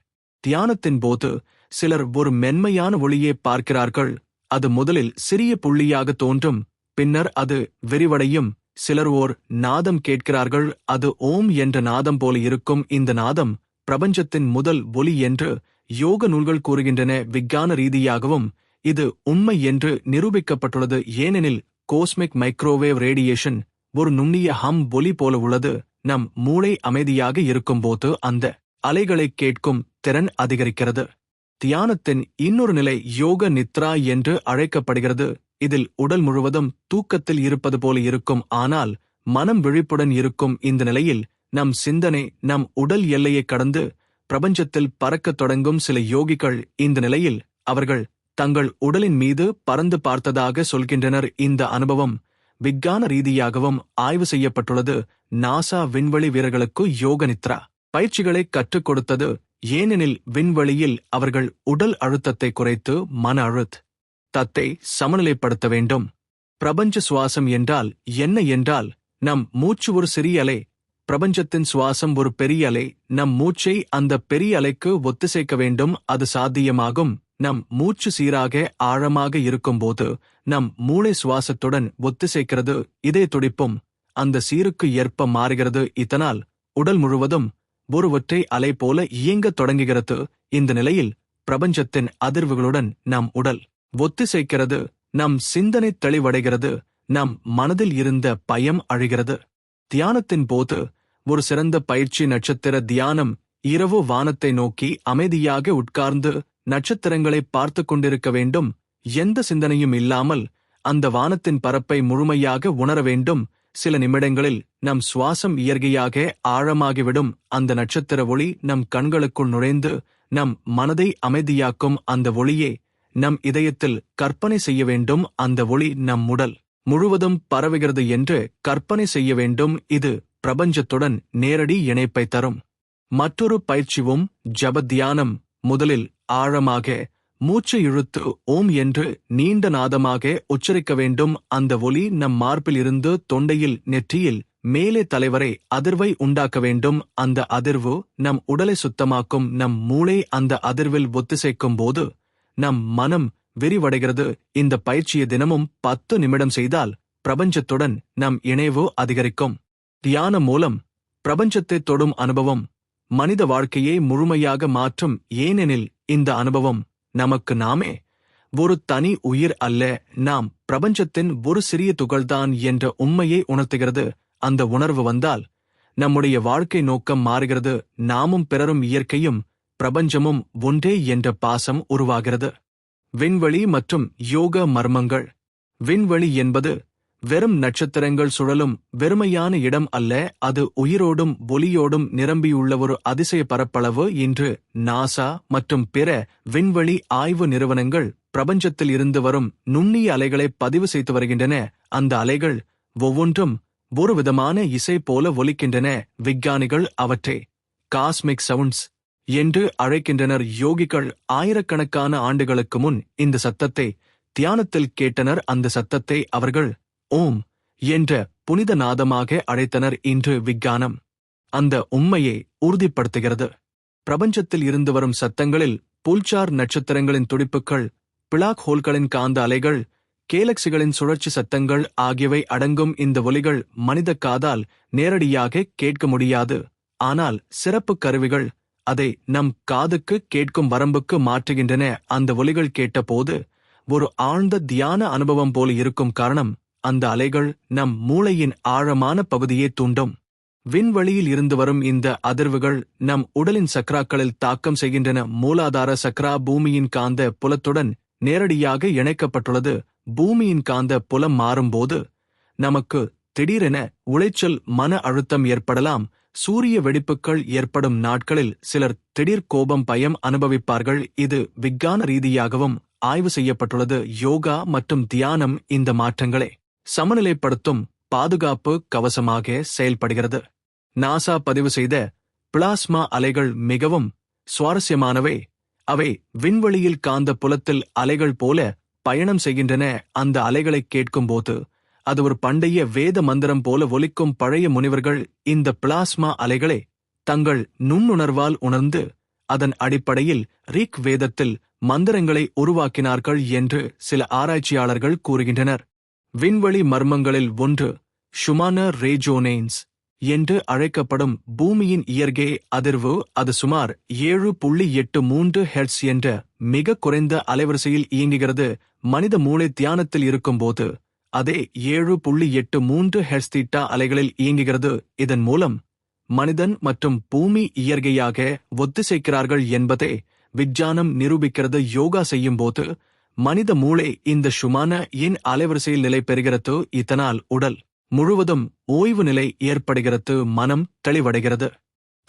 தியானத்தின் போது சிலர் ஒரு மென்மையான ஒளியை பார்க்கிறார்கள். அது முதலில் சிறிய புள்ளியாக தோன்றும், பின்னர் அது விரிவடையும். சிலர் ஓர் நாதம் கேட்கிறார்கள், அது ஓம் என்ற நாதம் போல இருக்கும். இந்த நாதம் பிரபஞ்சத்தின் முதல் ஒலி என்று யோக நூல்கள் கூறுகின்றன. விஞ்ஞான ரீதியாகவும் இது உண்மை என்று நிரூபிக்கப்பட்டுள்ளது. ஏனெனில் கோஸ்மிக் மைக்ரோவேவ் ரேடியேஷன் ஒரு நுண்ணிய ஹம் ஒலி போல உள்ளது. நம் மூளை அமைதியாக இருக்கும்போது அந்த அலைகளை கேட்கும் திறன் அதிகரிக்கிறது. தியானத்தின் இன்னொரு நிலை யோக நித்ரா என்று அழைக்கப்படுகிறது. இதில் உடல் முழுவதும் தூக்கத்தில் இருப்பது போல இருக்கும், ஆனால் மனம் விழிப்புடன் இருக்கும். இந்த நிலையில் நம் சிந்தனை நம் உடல் எல்லையை கடந்து பிரபஞ்சத்தில் பறக்கத் தொடங்கும். சில யோகிகள் இந்த நிலையில் அவர்கள் தங்கள் உடலின் மீது பறந்து பார்த்ததாக சொல்கின்றனர். இந்த அனுபவம் விஞ்ஞான ரீதியாகவும் ஆய்வு செய்யப்பட்டுள்ளது. நாசா விண்வெளி வீரர்களுக்கு யோக நித்ரா பயிற்சிகளை கற்றுக் கொடுத்தது. ஏனெனில் விண்வெளியில் அவர்கள் உடல் அழுத்தத்தை குறைத்து மன அழுத்தத்தை சமநிலைப்படுத்த வேண்டும். பிரபஞ்ச சுவாசம் என்றால் என்ன என்றால், நம் மூச்சு ஒரு சிறிய அலை, பிரபஞ்சத்தின் சுவாசம் ஒரு பெரிய அலை. நம் மூச்சை அந்த பெரிய அலைக்கு ஒத்திசைக்க வேண்டும். அது சாத்தியமாகும். நம் மூச்சு சீராக ஆழமாக இருக்கும்போது நம் மூளை சுவாசத்துடன் ஒத்திசைக்கிறது. இதய துடிப்பும் அந்த சீருக்கு ஏற்ப மாறுகிறது. இதனால் உடல் முழுவதும் ஒரு ஒற்றை அலை போல இயங்கத் தொடங்குகிறது. இந்த நிலையில் பிரபஞ்சத்தின் அதிர்வுகளுடன் நம் உடல் ஒத்திசைக்கிறது. நம் சிந்தனை தெளிவடைகிறது. நம் மனதில் இருந்த பயம் அழிகிறது. தியானத்தின் போது ஒரு சிறந்த பயிற்சி நட்சத்திர தியானம். இரவு வானத்தை நோக்கி அமைதியாக உட்கார்ந்து நட்சத்திரங்களை பார்த்து கொண்டிருக்க வேண்டும். எந்த சிந்தனையும் இல்லாமல் அந்த வானத்தின் பரப்பை முழுமையாக உணர வேண்டும். சில நிமிடங்களில் நம் சுவாசம் இயற்கையாக ஆழமாகிவிடும். அந்த நட்சத்திர ஒளி நம் கண்களுக்குள் நுழைந்து நம் மனதை அமைதியாக்கும். அந்த ஒளியை நம் இதயத்தில் கற்பனை செய்ய வேண்டும். அந்த ஒளி நம் உடல் முழுவதும் பரவுகிறது என்று கற்பனை செய்ய வேண்டும். இது பிரபஞ்சத்துடன் நேரடி இணைப்பை தரும். மற்றொரு பயிற்சியும் ஜப தியானம். முதலில் ஆழமாக மூச்சை இழுத்து ஓம் என்று நீண்ட நாதமாக உச்சரிக்க வேண்டும். அந்த ஒலி நம் மார்பில் இருந்து தொண்டையில் நெற்றியில் மேலே தலைவரை அதிர்வை உண்டாக்க வேண்டும். அந்த அதிர்வு நம் உடலை சுத்தமாக்கும். நம் மூளை அந்த அதிர்வில் ஒத்திசைக்கும் போது நம் மனம் விரிவடைகிறது. இந்த பயிற்சியை தினமும் 10 நிமிடம் செய்தால் பிரபஞ்சத்துடன் நம் இணைவு அதிகரிக்கும். தியானம் மூலம் பிரபஞ்சத்தை தொடும் அனுபவம் மனித வாழ்க்கையை முழுமையாக மாற்றும். ஏனெனில் இந்த அனுபவம் நமக்கு நாமே ஒரு தனி உயிர் அல்ல, நாம் பிரபஞ்சத்தின் ஒரு சிறிய துகள்தான் என்ற உண்மையை உணர்த்துகிறது. அந்த உணர்வு வந்தால் நம்முடைய வாழ்க்கை நோக்கம் மாறுகிறது. நாமும் பிறரும் இயற்கையும் பிரபஞ்சமும் ஒன்றே என்ற பாசம் உருவாகிறது. விண்வெளி மற்றும் யோக மர்மங்கள். விண்வெளி என்பது வெறும் நட்சத்திரங்கள் சுழலும் வெறுமையான இடம் அல்ல, அது உயிரோடும் ஒலியோடும் நிரம்பியுள்ள ஒரு அதிசய பரப்பளவு. இன்று நாசா மற்றும் பிற விண்வெளி ஆய்வு நிறுவனங்கள் பிரபஞ்சத்தில் இருந்து வரும் நுண்ணிய அலைகளை பதிவு செய்து வருகின்றன. அந்த அலைகள் ஒவ்வொன்றும் ஒரு விதமான இசை போல ஒலிக்கின்றன. விஞ்ஞானிகள் அவற்றை காஸ்மிக் சவுண்ட்ஸ் என்று அழைக்கின்றனர். யோகிகள் ஆயிரக்கணக்கான ஆண்டுகளுக்கு முன் இந்த சத்தத்தை தியானத்தில் கேட்டனர். அந்த சத்தத்தை அவர்கள் ஓம் என்ற புனித நாதமாக அழைத்தனர். இன்று விஞ்ஞானம் அந்த உண்மையை உறுதிப்படுத்துகிறது. பிரபஞ்சத்தில் இருந்து வரும் சத்தங்களில் புல்சார் நட்சத்திரங்களின் துடிப்புகள், பிளாக் ஹோல்களின் காந்த அலைகள், கேலக்சிகளின் சுழற்சி சத்தங்கள் ஆகியவை அடங்கும். இந்த ஒலிகள் மனித காதால் நேரடியாக கேட்க முடியாது, ஆனால் சிறப்பு கருவிகள் அதை நம் காதுக்கு கேட்கும் வரம்புக்கு மாற்றுகின்றன. அந்த ஒலிகள் கேட்டபோது ஒரு ஆழ்ந்த தியான அனுபவம் போல இருக்கும். காரணம், அந்த அலைகள் நம் மூளையின் ஆழமான பகுதியை தூண்டும். விண்வெளியில் இருந்து வரும் இந்த அதிர்வுகள் நம் உடலின் சக்ராக்களில் தாக்கம் செய்கின்றன. மூலாதார சக்ரா பூமியின் காந்த புலத்துடன் நேரடியாக இணைக்கப்பட்டுள்ளது. பூமியின் காந்த புலம் மாறும்போது நமக்கு திடீரென உளைச்சல், மன அழுத்தம் ஏற்படலாம். சூரிய வெடிப்புகள் ஏற்படும் நாட்களில் சிலர் திடீர் கோபம் பயம் அனுபவிப்பார்கள். இது விஞ்ஞான ரீதியாகவும் ஆய்வு செய்யப்பட்டுள்ளது. யோகா மற்றும் தியானம் இந்த மாற்றங்களை சமநிலைப்படுத்தும் பாதுகாப்பு கவசமாக செயல்படுகிறது. நாசா பதிவு செய்த பிளாஸ்மா அலைகள் மிகவும் சுவாரஸ்யமானவை. அவை விண்வெளியில் காந்த புலத்தில் அலைகள் போல பயணம் செய்கின்றன. அந்த அலைகளை கேட்கும்போது அது ஒரு பண்டைய வேத மந்திரம் போல ஒலிக்கும். பழைய முனிவர்கள் இந்த பிளாஸ்மா அலைகளை தங்கள் நுண்ணுணர்வால் உணர்ந்து அதன் அடிப்படையில் ரிக் வேதத்தில் மந்திரங்களை உருவாக்கினார்கள் என்று சில ஆராய்ச்சியாளர்கள் கூறுகின்றனர். விண்வெளி மர்மங்களில் ஒன்று ஷுமானா ரேஜோனேன்ஸ் என்று அழைக்கப்படும் பூமியின் இயற்கை அதிர்வு. அது சுமார் 7.83 ஹெர்ட்ஸ் என்ற மிக குறைந்த அலைவரிசையில் இயங்குகிறது. மனித மூளை தியானத்தில் இருக்கும்போது அதே 7.83 ஹெர்ட்ஸ் தீட்டா அலைகளில் இயங்குகிறது. இதன் மூலம் மனிதன் மற்றும் பூமி இயற்கையாக ஒத்திசைக்கிறார்கள் என்பதை விஞ்ஞானம் நிரூபிக்கிறது. யோகா செய்யும்போது மனித மூளை இந்த ஷுமான எண் அலைவரிசையில் நிலை பெறுகிறது. இதனால் உடல் முழுவதும் ஓய்வு நிலை ஏற்படுகிறது, மனம் தெளிவடைகிறது.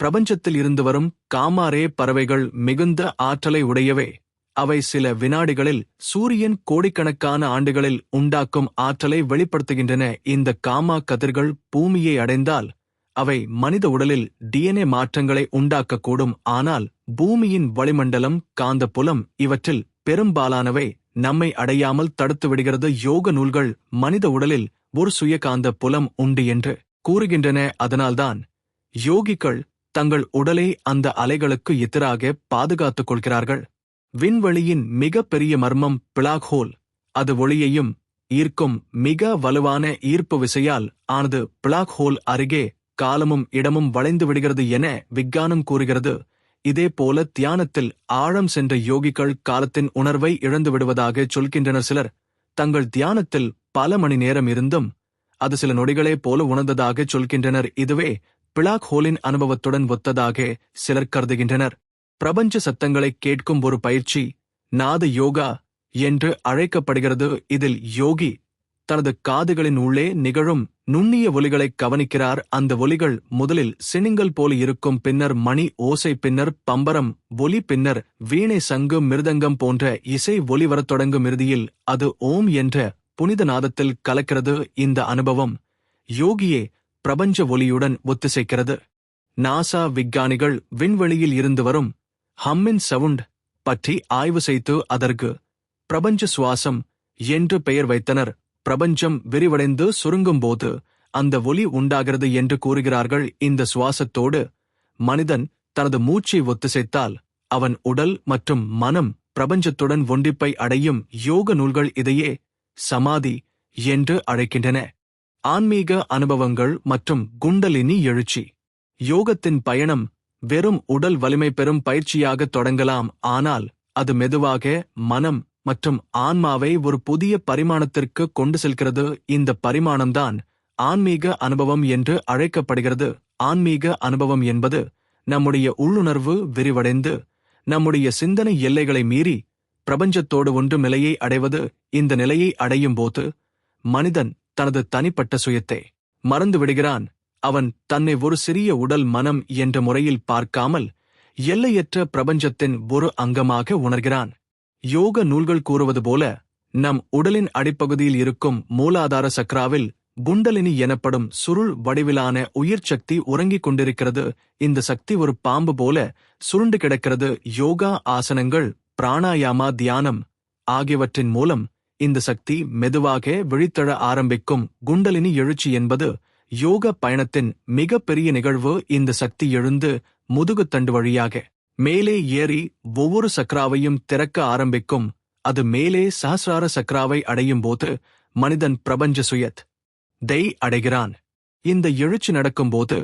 பிரபஞ்சத்தில் இருந்து வரும் காமாரே பறவைகள் மிகுந்த ஆற்றலை உடையவை. அவை சில வினாடிகளில் சூரியன் கோடிக்கணக்கான ஆண்டுகளில் உண்டாக்கும் ஆற்றலை வெளிப்படுத்துகின்றன. இந்த காமா கதிர்கள் பூமியை அடைந்தால் அவை மனித உடலில் DNA மாற்றங்களை உண்டாக்கக்கூடும். ஆனால் பூமியின் வளிமண்டலம் காந்த புலம் இவற்றில் பெரும்பாலானவை நம்மை அடையாமல் தடுத்து விடுகிறது. யோக நூல்கள் மனித உடலில் ஒரு சுயகாந்த புலம் உண்டு என்று கூறுகின்றன. அதனால்தான் யோகிகள் தங்கள் உடலை அந்த அலைகளுக்கு எதிராக பாதுகாத்துக் கொள்கிறார்கள். விண்வெளியின் மிக பெரிய மர்மம் பிளாக் ஹோல். அது ஒளியையும் ஈர்க்கும் மிக வலுவான ஈர்ப்பு விசையால் ஆனது. பிளாக் ஹோல் அருகே காலமும் இடமும் வளைந்து விடுகிறது என விஞ்ஞானம் கூறுகிறது. இதேபோல தியானத்தில் ஆழம் சென்ற யோகிகள் காலத்தின் உணர்வை இழந்து விடுவதாக சொல்கின்றனர். சிலர் தங்கள் தியானத்தில் பல மணி நேரம் இருந்தும் அது சில நொடிகளே போல உணர்ந்ததாக சொல்கின்றனர். இதுவே பிளாக் ஹோலின் அனுபவத்துடன் ஒத்ததாக சிலர் கருதுகின்றனர். பிரபஞ்ச சத்தங்களை கேட்கும் ஒரு பயிற்சி நாத யோகா என்று அழைக்கப்படுகிறது. இதில் யோகி தனது காதுகளின் உள்ளே நிகழும் நுண்ணிய ஒலிகளை கவனிக்கிறார். அந்த ஒலிகள் முதலில் சினிங்கல் போல இருக்கும், பின்னர் மணி ஓசை, பின்னர் பம்பரம் ஒலி, பின்னர் வீணை, சங்கு, மிருதங்கம் போன்ற இசை ஒலி வரத் தொடங்கும். இறுதியில் அது ஓம் என்ற புனித நாதத்தில் கலக்கிறது. இந்த அனுபவம் யோகியே பிரபஞ்ச ஒலியுடன் ஒத்திசைக்கிறது. நாசா விஞ்ஞானிகள் விண்வெளியில் இருந்து வரும் ஹம்மின் சவுண்ட் பற்றி ஆய்வு செய்து அதற்கு பிரபஞ்ச சுவாசம் என்று பெயர் வைத்தனர். பிரபஞ்சம் விரிவடைந்து சுருங்கும்போது அந்த ஒலி உண்டாகிறது என்று கூறுகிறார்கள். இந்த சுவாசத்தோடு மனிதன் தனது மூச்சை ஒத்திசைத்தால் அவன் உடல் மற்றும் மனம் பிரபஞ்சத்துடன் ஒன்றிப்பை அடையும். யோக நூல்கள் இதையே சமாதி என்று அழைக்கின்றன. ஆன்மீக அனுபவங்கள் மற்றும் குண்டலினி எழுச்சி. யோகத்தின் பயணம் வெறும் உடல் வலிமை பெறும் பயிற்சியாக தொடங்கலாம். ஆனால் அது மெதுவாக மனம் மற்றும் ஆன்மாவை ஒரு புதிய பரிமாணத்திற்கு கொண்டு செல்கிறது. இந்த பரிமாணம்தான் ஆன்மீக அனுபவம் என்று அழைக்கப்படுகிறது. ஆன்மீக அனுபவம் என்பது நம்முடைய உள்ளுணர்வு விரிவடைந்து நம்முடைய சிந்தனை எல்லைகளை மீறி பிரபஞ்சத்தோடு ஒன்று நிலையை அடைவது. இந்த நிலையை அடையும் போது மனிதன் தனது தனிப்பட்ட சுயத்தை மறந்து விடுகிறான். அவன் தன்னை ஒரு சிறிய உடல் மனம் என்ற முறையில் பார்க்காமல் எல்லையற்ற பிரபஞ்சத்தின் ஒரு அங்கமாக உணர்கிறான். யோக நூல்கள் கூறுவது போல நம் உடலின் அடிப்பகுதியில் இருக்கும் மூலாதார சக்ராவில் குண்டலினி எனப்படும் சுருள் வடிவிலான உயிர் சக்தி உறங்கிக் கொண்டிருக்கிறது. இந்த சக்தி ஒரு பாம்பு போல சுருண்டு கிடக்கிறது. யோகா ஆசனங்கள், பிராணாயாமா, தியானம் ஆகியவற்றின் மூலம் இந்த சக்தி மெதுவாக விழித்தெழ ஆரம்பிக்கும். குண்டலினி எழுச்சி என்பது யோக பயணத்தின் மிக பெரிய நிகழ்வு. இந்த சக்தி எழுந்து முதுகுத்தண்டு வழியாக மேலே ஏறி ஒவ்வொரு சக்ராவையும் திறக்க ஆரம்பிக்கும். அது மேலே சஹஸ்ரார சக்ராவை அடையும் போது மனிதன் பிரபஞ்ச சுயத் தை அடைகிறான். இந்த எழுச்சி நடக்கும்போது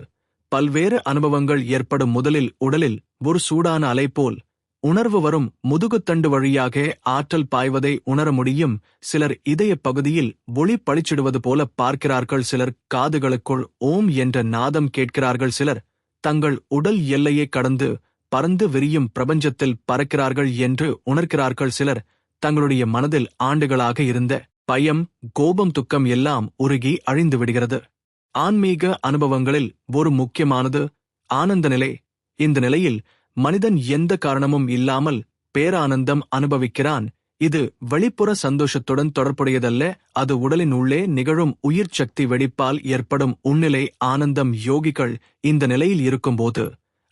பல்வேறு அனுபவங்கள் ஏற்படும். முதலில் உடலில் ஒரு சூடான அலை போல் உணர்வு வரும். முதுகுத்தண்டு வழியாக ஆற்றல் பாய்வதை உணர முடியும். சிலர் இதய பகுதியில் ஒளி பளிச்சிடுவது போல பார்க்கிறார்கள். சிலர் காதுகளுக்குள் ஓம் என்ற நாதம் கேட்கிறார்கள். சிலர் தங்கள் உடல் எல்லையை கடந்து பறந்து விரியும் பிரபஞ்சத்தில் பறக்கிறார்கள் என்று உணர்கிறார்கள். சிலர் தங்களுடைய மனதில் ஆண்டுகளாக இருந்த பயம், கோபம், துக்கம் எல்லாம் உருகி அழிந்து விடுகிறது. ஆன்மீக அனுபவங்களில் ஒரு முக்கியமானது ஆனந்த நிலை. இந்த நிலையில் மனிதன் எந்த காரணமும் இல்லாமல் பேரானந்தம் அனுபவிக்கிறான். இது வெளிப்புற சந்தோஷத்துடன் தொடர்புடையதல்ல, அது உடலின் உள்ளே நிகழும் உயிர் சக்தி வெடிப்பால் ஏற்படும் உன்னிலை ஆனந்தம். யோகிகள் இந்த நிலையில் இருக்கும்போது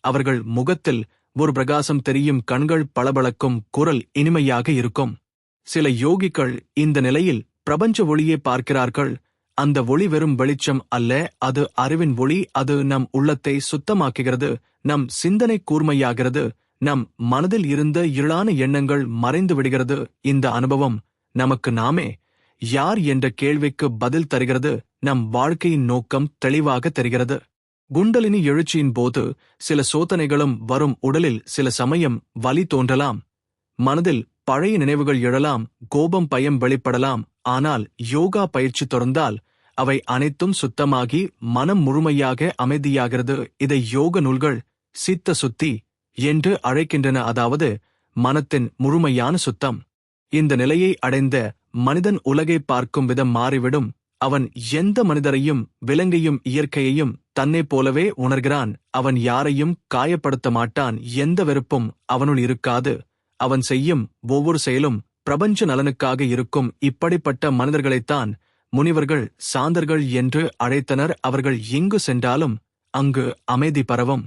அவர்கள் முகத்தில் ஒரு பிரகாசம் தெரியும், கண்கள் பளபளக்கும், குரல் இனிமையாக இருக்கும். சில யோகிகள் இந்த நிலையில் பிரபஞ்ச ஒளியை பார்க்கிறார்கள். அந்த ஒளி வெறும் வெளிச்சம் அல்ல, அது அறிவின் ஒளி. அது நம் உள்ளத்தை சுத்தமாக்குகிறது, நம் சிந்தனை கூர்மையாகிறது, நம் மனதில் இருந்த இருளான எண்ணங்கள் மறைந்து விடுகிறது. இந்த அனுபவம் நமக்கு நாமே யார் என்ற கேள்விக்கு பதில் தருகிறது. நம் வாழ்க்கையின் நோக்கம் தெளிவாக தெரிகிறது. குண்டலினி எழுச்சியின் போது சில சோதனைகளும் வரும். உடலில் சில சமயம் வலி தோன்றலாம், மனதில் பழைய நினைவுகள் எழலாம், கோபம், பயம் வெளிப்படலாம். ஆனால் யோகா பயிற்சி தொடர்ந்தால் அவை அனைத்தும் சுத்தமாகி மனம் முழுமையாக அமைதியாகிறது. இதை யோக நூல்கள் சித்த சுத்தி என்று அழைக்கின்றன, அதாவது மனத்தின் முழுமையான சுத்தம். இந்த நிலையை அடைந்த மனிதன் உலகை பார்க்கும் விதம் மாறிவிடும். அவன் எந்த மனிதரையும், விலங்கையும், இயற்கையையும் தன்னைப் போலவே உணர்கிறான். அவன் யாரையும் காயப்படுத்த மாட்டான், எந்த வெறுப்பும் அவனுள் இருக்காது. அவன் செய்யும் ஒவ்வொரு செயலும் பிரபஞ்ச நலனுக்காக இருக்கும். இப்படிப்பட்ட மனிதர்களைத்தான் முனிவர்கள், சாந்தர்கள் என்று அழைத்தனர். அவர்கள் எங்கு சென்றாலும் அங்கு அமைதி பரவும்.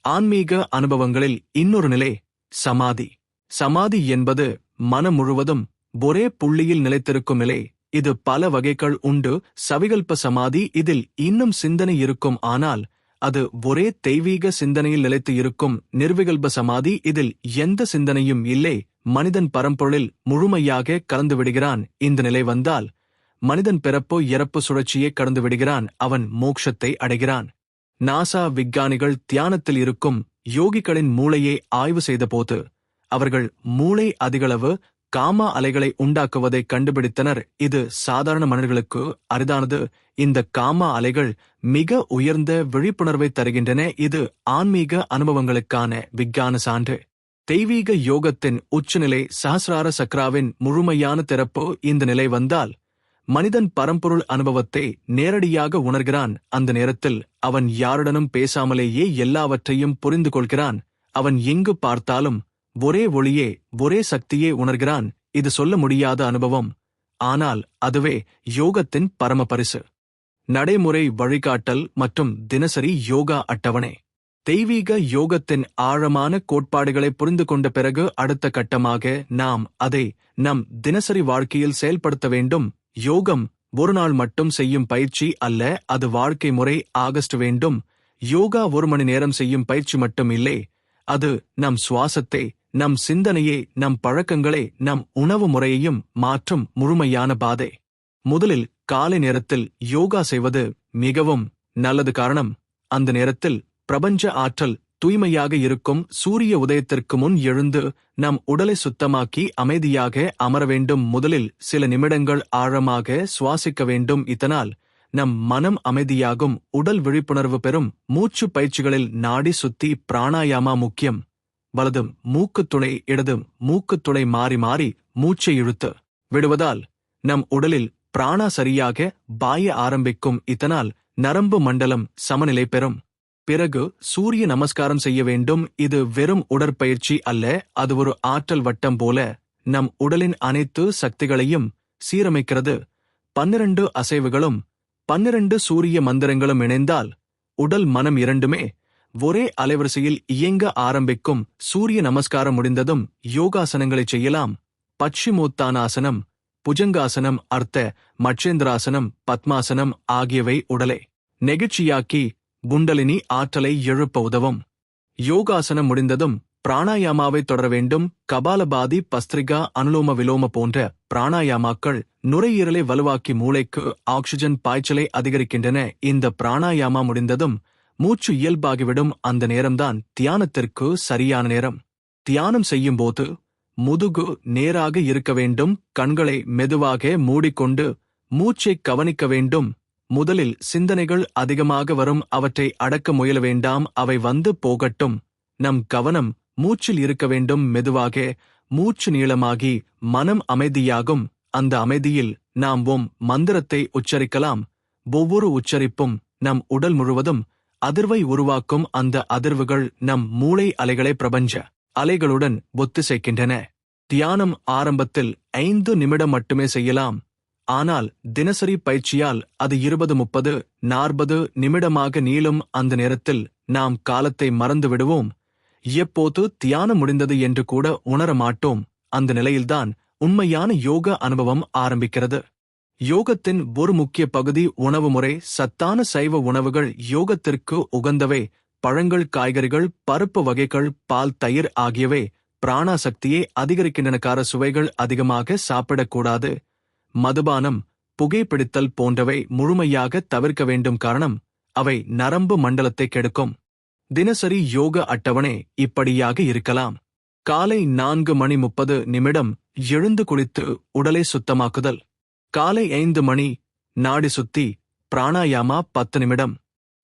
ஆன்மீக அனுபவங்களில் இன்னொரு நிலை சமாதி. சமாதி என்பது மனம் முழுவதும் ஒரே புள்ளியில் நிலைத்திருக்கும் நிலை. இது பல வகைகள் உண்டு. சவிகல்ப சமாதி, இதில் இன்னும் சிந்தனை இருக்கும், ஆனால் அது ஒரே தெய்வீக சிந்தனையில் நிலைத்து இருக்கும். நிர்விகல்ப சமாதி, இதில் எந்த சிந்தனையும் இல்லை, மனிதன் பரம்பொருளில் முழுமையாக கலந்து விடுகிறான். இந்த நிலை வந்தால் மனிதன் பிறப்பு இறப்பு சுழற்சியை கடந்து விடுகிறான், அவன் மோட்சத்தை அடைகிறான். நாசா விஞ்ஞானிகள் தியானத்தில் இருக்கும் யோகிகளின் மூளையை ஆய்வு செய்தபோது அவர்கள் மூளை அதிகளவு காமா அலைகளை உண்டாக்குவதை கண்டுபிடித்தனர். இது சாதாரண மனிதர்களுக்கு அரிதானது. இந்த காமா அலைகள் மிக உயர்ந்த விழிப்புணர்வை தருகின்றன. இது ஆன்மீக அனுபவங்களுக்கான விஞ்ஞான சான்று. தெய்வீக யோகத்தின் உச்சநிலை சஹஸ்ரார சக்ராவின் முழுமையான திறப்பு. இந்த நிலை வந்தால் மனிதன் பரம்பொருள் அனுபவத்தை நேரடியாக உணர்கிறான். அந்த நேரத்தில் அவன் யாருடனும் பேசாமலேயே எல்லாவற்றையும் புரிந்து கொள்கிறான். அவன் எங்கு பார்த்தாலும் ஒரே ஒளியே, ஒரே சக்தியே உணர்கிறான். இது சொல்ல முடியாத அனுபவம், ஆனால் அதுவே யோகத்தின் பரம பரிசு. நடைமுறை வழிகாட்டல் மற்றும் தினசரி யோகா அட்டவணை. தெய்வீக யோகத்தின் ஆழமான கோட்பாடுகளை புரிந்து கொண்ட பிறகு அடுத்த கட்டமாக நாம் அதை நம் தினசரி வாழ்க்கையில் செயல்படுத்த வேண்டும். யோகம் ஒரு நாள் மட்டும் செய்யும் பயிற்சி அல்ல, அது வாழ்க்கை முறை ஆகஸ்ட் வேண்டும். யோகா ஒரு மணி நேரம் செய்யும் பயிற்சி மட்டும் இல்லை, அது நம் சுவாசத்தை, நம் சிந்தனையை, நம் பழக்கங்களை, நம் உணவு முறையையும் மாற்றும் முழுமையான பாதை. முதலில் காலை நேரத்தில் யோகா செய்வது மிகவும் நல்லது. காரணம், அந்த நேரத்தில் பிரபஞ்ச ஆற்றல் தூய்மையாக இருக்கும். சூரிய உதயத்திற்கு முன் எழுந்து நம் உடலை சுத்தமாக்கி அமைதியாக அமர வேண்டும். முதலில் சில நிமிடங்கள் ஆழமாக சுவாசிக்க வேண்டும். இதனால் நம் மனம் அமைதியாகும், உடல் விழிப்புணர்வு பெறும். மூச்சு பயிற்சிகளில் நாடி சுத்தி பிராணாயாமா முக்கியம். வலது மூக்குத்துளை, இடது மூக்குத்துளை மாறி மாறி மூச்சை இழுத்து விடுவதால் நம் உடலில் பிராணா சரியாக பாய ஆரம்பிக்கும். இதனால் நரம்பு மண்டலம் சமநிலை பெறும். பிறகு சூரிய நமஸ்காரம் செய்ய வேண்டும். இது வெறும் உடற்பயிற்சி அல்ல, அது ஒரு ஆற்றல் வட்டம் போல நம் உடலின் அனைத்து சக்திகளையும் சீரமைக்கிறது. 12 அசைவுகளும் 12 சூரிய மந்திரங்களும் இணைந்தால் உடல் மனம் இரண்டுமே ஒரே அலைவரிசையில் இயங்க ஆரம்பிக்கும். சூரிய நமஸ்காரம் முடிந்ததும் யோகாசனங்களை செய்யலாம். பட்சிமோத்தானாசனம், புஜங்காசனம், அர்த்த மட்சேந்திராசனம், பத்மாசனம் ஆகியவை உடலை நெகிழ்ச்சியாக்கி குண்டலினி ஆற்றலை எழுப்ப உதவும். யோகாசனம் முடிந்ததும் பிராணாயாமாவை தொடர வேண்டும். கபாலபாதி, பஸ்திரிகா, அனுலோம விலோம போன்ற பிராணாயாமாக்கள் நுரையீரலை வலுவாக்கி மூளைக்கு ஆக்சிஜன் பாய்ச்சலை அதிகரிக்கின்றன. இந்த பிராணாயாமா முடிந்ததும் மூச்சு இயல்பாகிவிடும். அந்த நேரம்தான் தியானத்திற்கு சரியான நேரம். தியானம் செய்யும்போது முதுகு நேராக இருக்க வேண்டும். கண்களை மெதுவாக மூடிக்கொண்டு மூச்சை கவனிக்க வேண்டும். முதலில் சிந்தனைகள் அதிகமாக வரும், அவற்றை அடக்க முயல வேண்டாம், அவை வந்து போகட்டும். நம் கவனம் மூச்சில் இருக்க வேண்டும். மெதுவாக மூச்சு நீளமாகி மனம் அமைதியாகும். அந்த அமைதியில் நாம் ஓம் மந்திரத்தை உச்சரிக்கலாம். ஒவ்வொரு உச்சரிப்பும் நம் உடல் முழுவதும் அதிர்வை உருவாக்கும். அந்த அதிர்வுகள் நம் மூளை அலைகளை பிரபஞ்ச அலைகளுடன் ஒத்திசைக்கின்றன. தியானம் ஆரம்பத்தில் 5 நிமிடம் மட்டுமே செய்யலாம். ஆனால் தினசரி பயிற்சியால் அது 20-30-40 நிமிடமாக நீளும். அந்த நேரத்தில் நாம் காலத்தை மறந்து விடுவோம். எப்போது தியானம் முடிந்தது என்று கூட உணர மாட்டோம். அந்த நிலையில்தான் உண்மையான யோக அனுபவம் ஆரம்பிக்கிறது. யோகத்தின் ஒரு முக்கிய பகுதி உணவு முறை. சத்தான சைவ உணவுகள் யோகத்திற்கு உகந்தவை. பழங்கள், காய்கறிகள், பருப்பு வகைகள், பால், தயிர் ஆகியவை பிராண சக்தியை அதிகரிக்கின்றன. கார சுவைகள் அதிகமாக சாப்பிடக்கூடாது. மதுபானம், புகைப்பிடித்தல் போன்றவை முழுமையாக தவிர்க்க வேண்டும். காரணம், அவை நரம்பு மண்டலத்தை கெடுக்கும். தினசரி யோக அட்டவணை இப்படியாக இருக்கலாம். காலை 4:30 எழுந்து குளித்து உடலை சுத்தமாக்குதல். காலை 5 நாடி சுத்தி பிராணாயாமா 10 நிமிடம்.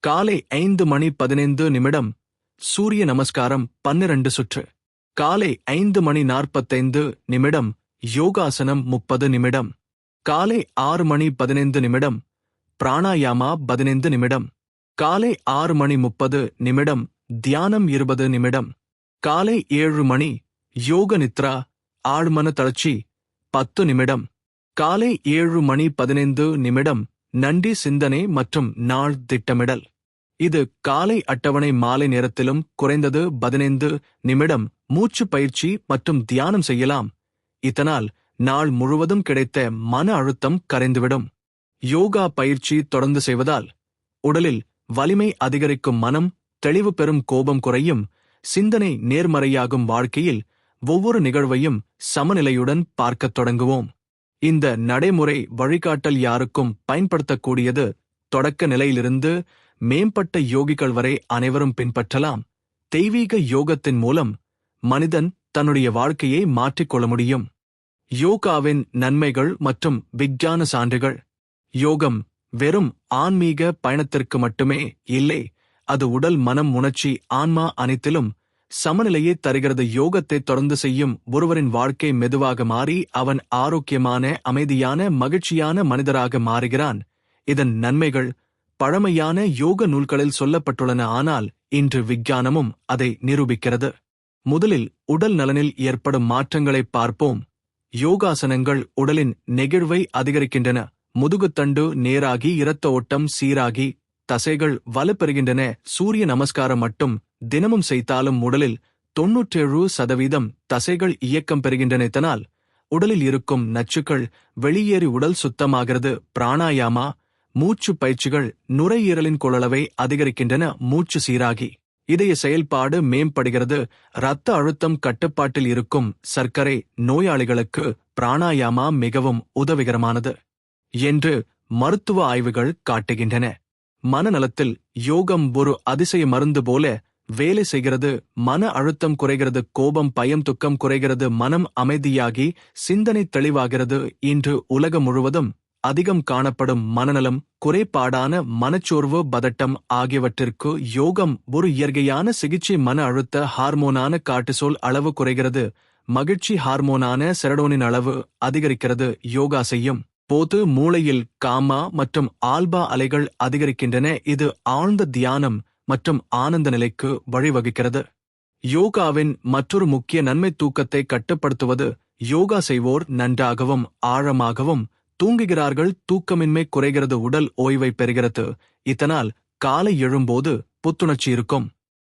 காலை 5:15 சூரிய நமஸ்காரம் 12 சுற்று. காலை 5:45 யோகாசனம் 30 நிமிடம். காலை 6:15 பிராணாயாமா 15 நிமிடம். காலை 6:30 தியானம் 20 நிமிடம். காலை 7 யோக நித்ரா ஆழ்மன தளர்ச்சி 10 நிமிடம். காலை 7:15 நன்றி சிந்தனை மற்றும் நாள் திட்டமிடல். இது காலை அட்டவணை. மாலை நேரத்திலும் குறைந்தது 15 நிமிடம் மூச்சு பயிற்சி மற்றும் தியானம் செய்யலாம். இதனால் நாள் முழுவதும் கிடைத்த மன அழுத்தம் கரைந்துவிடும். யோகா பயிற்சி தொடர்ந்து செய்வதால் உடலில் வலிமை அதிகரிக்கும். மனம் தெளிவு பெறும். கோபம் குறையும். சிந்தனை நேர்மறையாகும். வாழ்க்கையில் ஒவ்வொரு நிகழ்வையும் சமநிலையுடன் பார்க்கத் தொடங்குவோம். இந்த நடைமுறை வழிகாட்டல் யாருக்கும் பயன்படுத்தக்கூடியது. தொடக்க நிலையிலிருந்து மேம்பட்ட யோகிகள் வரை அனைவரும் பின்பற்றலாம். தெய்வீக யோகத்தின் மூலம் மனிதன் தன்னுடைய வாழ்க்கையை மாற்றிக்கொள்ள முடியும். யோகாவின் நன்மைகள் மற்றும் விஞ்ஞான சான்றுகள். யோகம் வெறும் ஆன்மீக பயணத்திற்கு மட்டுமே இல்லை. அது உடல், மனம், உணர்ச்சி, ஆன்மா அனைத்திலும் சமநிலையை தருகிறது. யோகத்தை தொடர்ந்து செய்யும் ஒருவரின் வாழ்க்கை மெதுவாக மாறி அவன் ஆரோக்கியமான, அமைதியான, மகிழ்ச்சியான மனிதராக மாறுகிறான். இதன் நன்மைகள் பழமையான யோக நூல்களில் சொல்லப்பட்டுள்ளன. ஆனால் இன்று விஞ்ஞானமும் அதை நிரூபிக்கிறது. முதலில் உடல் நலனில் ஏற்படும் மாற்றங்களை பார்ப்போம். யோகாசனங்கள் உடலின் நெகிழ்வை அதிகரிக்கின்றன. முதுகுத்தண்டு நேராகி இரத்த ஓட்டம் சீராகி தசைகள் வலுப்பெறுகின்றன. சூரிய நமஸ்காரம் மட்டும் தினமும் செய்தாலும் உடலில் 97% தசைகள் இயக்கம் பெறுகின்றன. இதனால் உடலில் இருக்கும் நச்சுக்கள் வெளியேறி உடல் சுத்தமாகிறது. பிராணாயாமா மூச்சு பயிற்சிகள் நுரையீரலின் கொள்ளளவை அதிகரிக்கின்றன. மூச்சு சீராகி இதய செயல்பாடு மேம்படுகிறது. இரத்த அழுத்தம் கட்டுப்பாட்டில் இருக்கும். சர்க்கரை நோயாளிகளுக்கு பிராணாயாமா மிகவும் உதவிகரமானது என்று மருத்துவ ஆய்வுகள் காட்டுகின்றன. மனநலத்தில் யோகம் ஒரு அதிசய மருந்து போல வேலை செய்கிறது. மன அழுத்தம் குறைகிறது. கோபம், பயம், துக்கம் குறைகிறது. மனம் அமைதியாகி சிந்தனை தெளிவாகிறது. இன்று உலகம் முழுவதும் அதிகம் காணப்படும் மனநலம் குறைபாடான மனச்சோர்வு, பதட்டம் ஆகியவற்றிற்கு யோகம் ஒரு இயற்கையான சிகிச்சை. மன அழுத்த ஹார்மோனான கார்டிசோல் அளவு குறைகிறது. மகிழ்ச்சி ஹார்மோனான செரடோனின் அளவு அதிகரிக்கிறது. யோகா செய்யும் போது மூளையில் காமா மற்றும் ஆல்பா அலைகள் அதிகரிக்கின்றன. இது ஆழ்ந்த தியானம் மற்றும் ஆனந்த நிலைக்கு வழிவகுக்கிறது. யோகாவின் மற்றொரு முக்கிய நன்மை தூக்கத்தை கட்டுப்படுத்துவது. யோகா செய்வோர் நன்றாகவும் ஆழமாகவும் தூங்குகிறார்கள். தூக்கமின்மை குறைகிறது. உடல் ஓய்வை பெறுகிறது. இதனால் காலை எழும்போது புத்துணர்ச்சி இருக்கும்.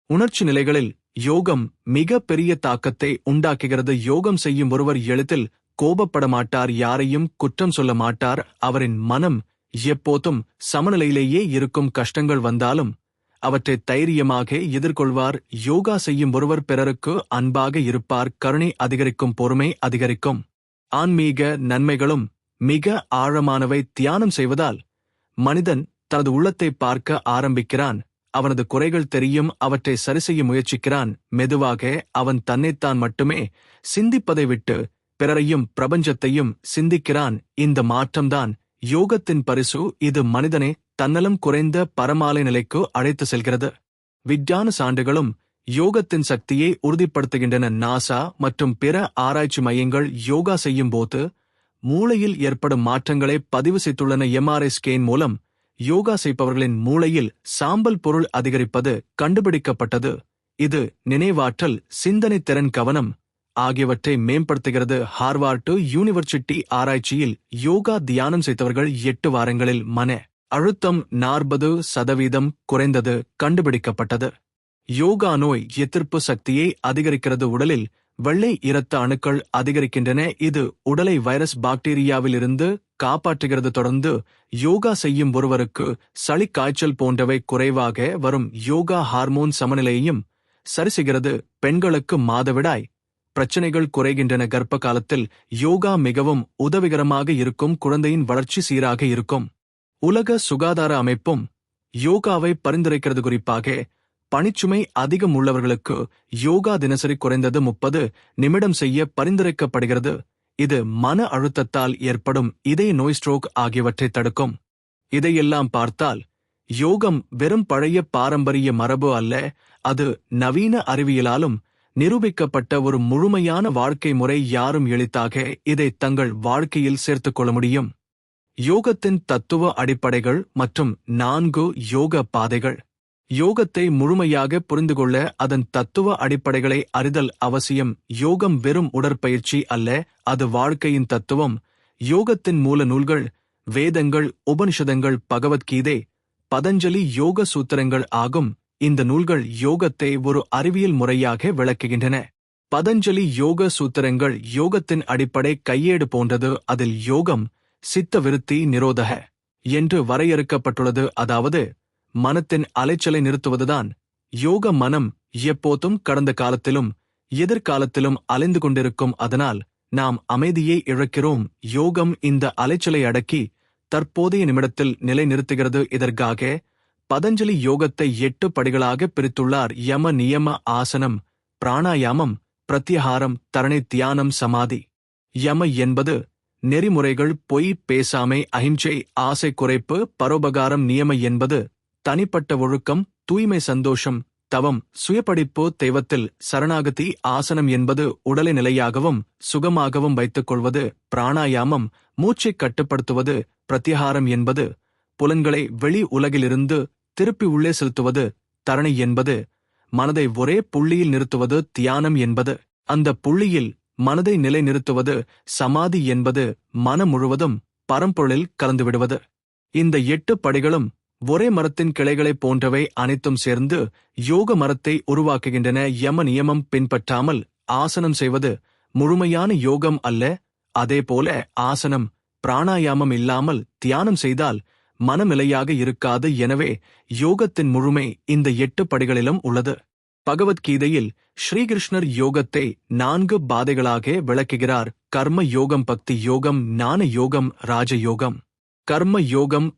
உணர்ச்சி நிலைகளில் யோகம் மிக பெரிய தாக்கத்தை உண்டாக்குகிறது. யோகம் செய்யும் ஒருவர் எளிதில் கோபப்பட மாட்டார். யாரையும் குற்றம் சொல்ல மாட்டார். அவரின் மனம் எப்போதும் சமநிலையிலேயே இருக்கும். கஷ்டங்கள் வந்தாலும் அவற்றை தைரியமாக எதிர்கொள்வார். யோகா செய்யும் ஒருவர் பிறருக்கு அன்பாக இருப்பார். கருணை அதிகரிக்கும். பொறுமை அதிகரிக்கும். ஆன்மீக நன்மைகளும் மிக ஆழமானவை. தியானம் செய்வதால் மனிதன் தனது உள்ளத்தை பார்க்க ஆரம்பிக்கிறான். அவனது குறைகள் தெரியும். அவற்றை சரிசெய்ய முயற்சிக்கிறான். மெதுவாக அவன் தன்னைத்தான் மட்டுமே சிந்திப்பதை விட்டு பிறரையும் பிரபஞ்சத்தையும் சிந்திக்கிறான். இந்த மாற்றம்தான் யோகத்தின் பரிசு. இது மனிதனை தன்னலம் குறைந்த பரமாலை நிலைக்கு அழைத்து செல்கிறது. விஞ்ஞான சான்றுகளும் யோகத்தின் சக்தியை உறுதிப்படுத்துகின்றன. நாசா மற்றும் பிற ஆராய்ச்சி மையங்கள் யோகா செய்யும் போது மூளையில் ஏற்படும் மாற்றங்களை பதிவு செய்துள்ளன. MRI ஸ்கேன் மூலம் யோகா செய்பவர்களின் மூளையில் சாம்பல் பொருள் அதிகரிப்பது கண்டுபிடிக்கப்பட்டது. இது நினைவாற்றல், சிந்தனை திறன், கவனம் ஆகியவற்றை மேம்படுத்துகிறது. ஹார்வார்டு யூனிவர்சிட்டி ஆராய்ச்சியில் யோகா தியானம் செய்தவர்கள் 8 வாரங்களில் மன அழுத்தம் 40% குறைந்தது கண்டுபிடிக்கப்பட்டது. யோகா நோய் எதிர்ப்பு சக்தியை அதிகரிக்கிறது. உடலில் வெள்ளை இரத்த அணுக்கள் அதிகரிக்கின்றன. இது உடலை வைரஸ், பாக்டீரியாவிலிருந்து காப்பாற்றுகிறது. தொடர்ந்து யோகா செய்யும் ஒருவருக்கு சளி, காய்ச்சல் போன்றவை குறைவாக வரும். யோகா ஹார்மோன் சமநிலையையும் சரிசெய்கிறது. பெண்களுக்கு மாதவிடாய் பிரச்சனைகள் குறைகின்றன. கர்ப்ப காலத்தில் யோகா மிகவும் உதவிகரமாக இருக்கும். குழந்தையின் வளர்ச்சி சீராக இருக்கும். உலக சுகாதார அமைப்பும் யோகாவை பரிந்துரைக்கிறது. குறிப்பாக பணிச்சுமை அதிகம் உள்ளவர்களுக்கு யோகா தினசரி குறைந்தது 30 நிமிடம் செய்ய பரிந்துரைக்கப்படுகிறது. இது மன அழுத்தத்தால் ஏற்படும் இதய நோய், ஸ்ட்ரோக் ஆகியவற்றை தடுக்கும். இதையெல்லாம் பார்த்தால் யோகம் வெறும் பழைய பாரம்பரிய மரபு அல்ல, அது நவீன அறிவியலாலும் நிரூபிக்கப்பட்ட ஒரு முழுமையான வாழ்க்கை முறை. யாரும் எளிதாக இதை தங்கள் வாழ்க்கையில் சேர்த்துக் கொள்ள முடியும். யோகத்தின் தத்துவ அடிப்படைகள் மற்றும் 4 யோக பாதைகள். யோகத்தை முழுமையாக புரிந்துகொள்ள அதன் தத்துவ அடிப்படைகளை அறிதல் அவசியம். யோகம் வெறும் உடற்பயிற்சி அல்ல, அது வாழ்க்கையின் தத்துவம். யோகத்தின் மூல நூல்கள் வேதங்கள், உபனிஷதங்கள், பகவத்கீதை, பதஞ்சலி யோக சூத்திரங்கள் ஆகும். இந்த நூல்கள் யோகத்தை ஒரு அறிவியல் முறையாக விளக்குகின்றன. பதஞ்சலி யோக சூத்திரங்கள் யோகத்தின் அடிப்படை கையேடு போன்றது. அதில் யோகம் சித்த விருத்தி நிரோதக என்று வரையறுக்கப்பட்டுள்ளது. அதாவது மனத்தின் அலைச்சலை நிறுத்துவதுதான் யோக. மனம் எப்போதும் கடந்த காலத்திலும் எதிர்காலத்திலும் அலைந்து கொண்டிருக்கும். அதனால் நாம் அமைதியை இழக்கிறோம். யோகம் இந்த அலைச்சலை அடக்கி தற்போதைய நிமிடத்தில் நிலை நிறுத்துகிறது. இதற்காக பதஞ்சலி யோகத்தை 8 படிகளாக பிரித்துள்ளார். யம, நியம, ஆசனம், பிராணாயாமம், பிரத்யஹாரம், தரணை, தியானம், சமாதி. யம என்பது நெறிமுறைகள், பொய் பேசாமை, அஹிம்சை, ஆசை குறைப்பு, பரோபகாரம். நியம என்பது தனிப்பட்ட ஒழுக்கம், தூய்மை, சந்தோஷம், தவம், சுயப்படிப்பு, தெய்வத்தில் சரணாகதி. ஆசனம் என்பது உடலை நிலையாகவும் சுகமாகவும் வைத்துக் கொள்வது. பிராணாயாமம் மூச்சை கட்டுப்படுத்துவது. பிரத்யஹாரம் என்பது புலன்களை வெளி உலகிலிருந்து திருப்பி உள்ளே செலுத்துவது. தரணை என்பது மனதை ஒரே புள்ளியில் நிறுத்துவது. தியானம் என்பது அந்த புள்ளியில் மனதை நிலை நிறுத்துவது. சமாதி என்பது மனம் முழுவதும் பரம்பொருளில் கலந்துவிடுவது. இந்த 8 படிகளும் ஒரே மரத்தின் கிளைகளைப் போன்றவை. அனைத்தும் சேர்ந்து யோக மரத்தை உருவாக்குகின்றன. யம நியமம் பின்பற்றாமல் ஆசனம் செய்வது முழுமையான யோகம் அல்ல. அதேபோல ஆசனம், பிராணாயாமம் இல்லாமல் தியானம் செய்தால் மனநிலையாக இருக்காது. எனவே யோகத்தின் முழுமை இந்த 8 படிகளிலும் உள்ளது. பகவத்கீதையில் ஸ்ரீகிருஷ்ணர் யோகத்தை 4 பாதைகளாக விளக்குகிறார். கர்ம யோகம், பக்தி யோகம், ஞான யோகம், ராஜ யோகம். கர்ம யோகம்